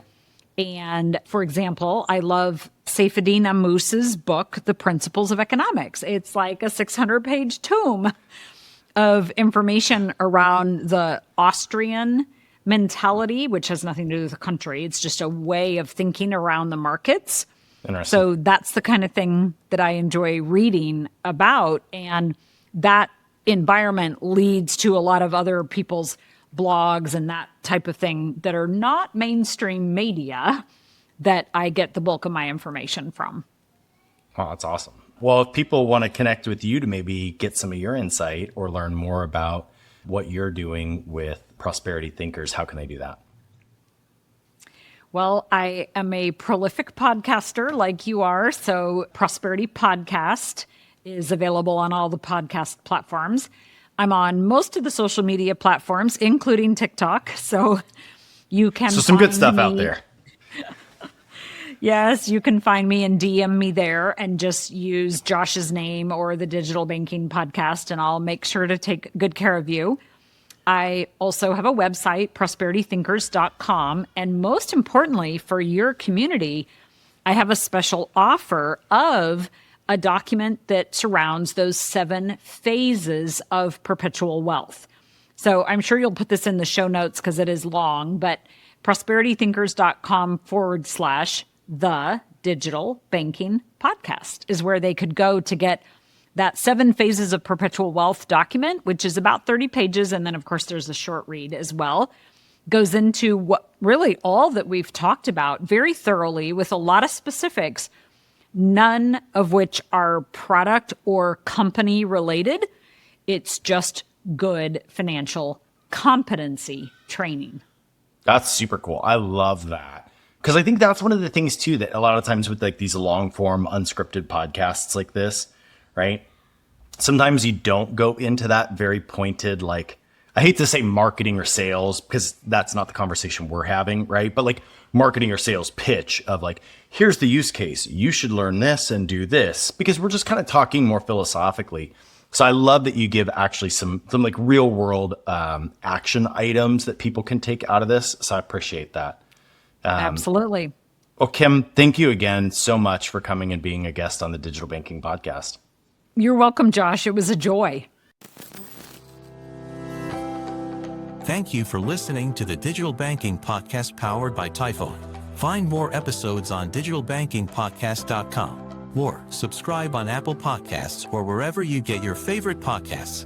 Speaker 1: And for example, I love Seyfeddin Ammous's book, The Principles of Economics. It's like a 600-page tome of information around the Austrian mentality, which has nothing to do with the country. It's just a way of thinking around the markets. So that's the kind of thing that I enjoy reading about. And that environment leads to a lot of other people's blogs and that type of thing that are not mainstream media that I get the bulk of my information from.
Speaker 4: Oh, that's awesome. Well, if people want to connect with you to maybe get some of your insight or learn more about what you're doing with Prosperity Thinkers, how can they do that?
Speaker 1: Well, I am a prolific podcaster like you are. So Prosperity Podcast is available on all the podcast platforms. I'm on most of the social media platforms, including TikTok. So you can
Speaker 4: So some good
Speaker 1: find
Speaker 4: stuff
Speaker 1: me.
Speaker 4: out there.
Speaker 1: Yes, you can find me and DM me there and just use Josh's name or the Digital Banking Podcast, and I'll make sure to take good care of you. I also have a website, prosperitythinkers.com. And most importantly, for your community, I have a special offer of a document that surrounds those 7 phases of perpetual wealth. So I'm sure you'll put this in the show notes because it is long, but prosperitythinkers.com/the digital banking podcast is where they could go to get that 7 phases of perpetual wealth document, which is about 30 pages. And then, of course, there's a short read as well. Goes into what really all that we've talked about very thoroughly with a lot of specifics, none of which are product or company related. It's just good financial competency training.
Speaker 4: That's super cool. I love that. Because I think that's one of the things too, that a lot of times with like these long form unscripted podcasts like this, right? Sometimes you don't go into that very pointed, like, I hate to say marketing or sales because that's not the conversation we're having, right? But like marketing or sales pitch of like, here's the use case. You should learn this and do this, because we're just kind of talking more philosophically. So I love that you give actually some like real world action items that people can take out of this. So I appreciate that.
Speaker 1: Absolutely.
Speaker 4: Well, Kim, thank you again so much for coming and being a guest on the Digital Banking Podcast.
Speaker 1: You're welcome, Josh. It was a joy.
Speaker 2: Thank you for listening to the Digital Banking Podcast powered by Typho. Find more episodes on digitalbankingpodcast.com or subscribe on Apple Podcasts or wherever you get your favorite podcasts.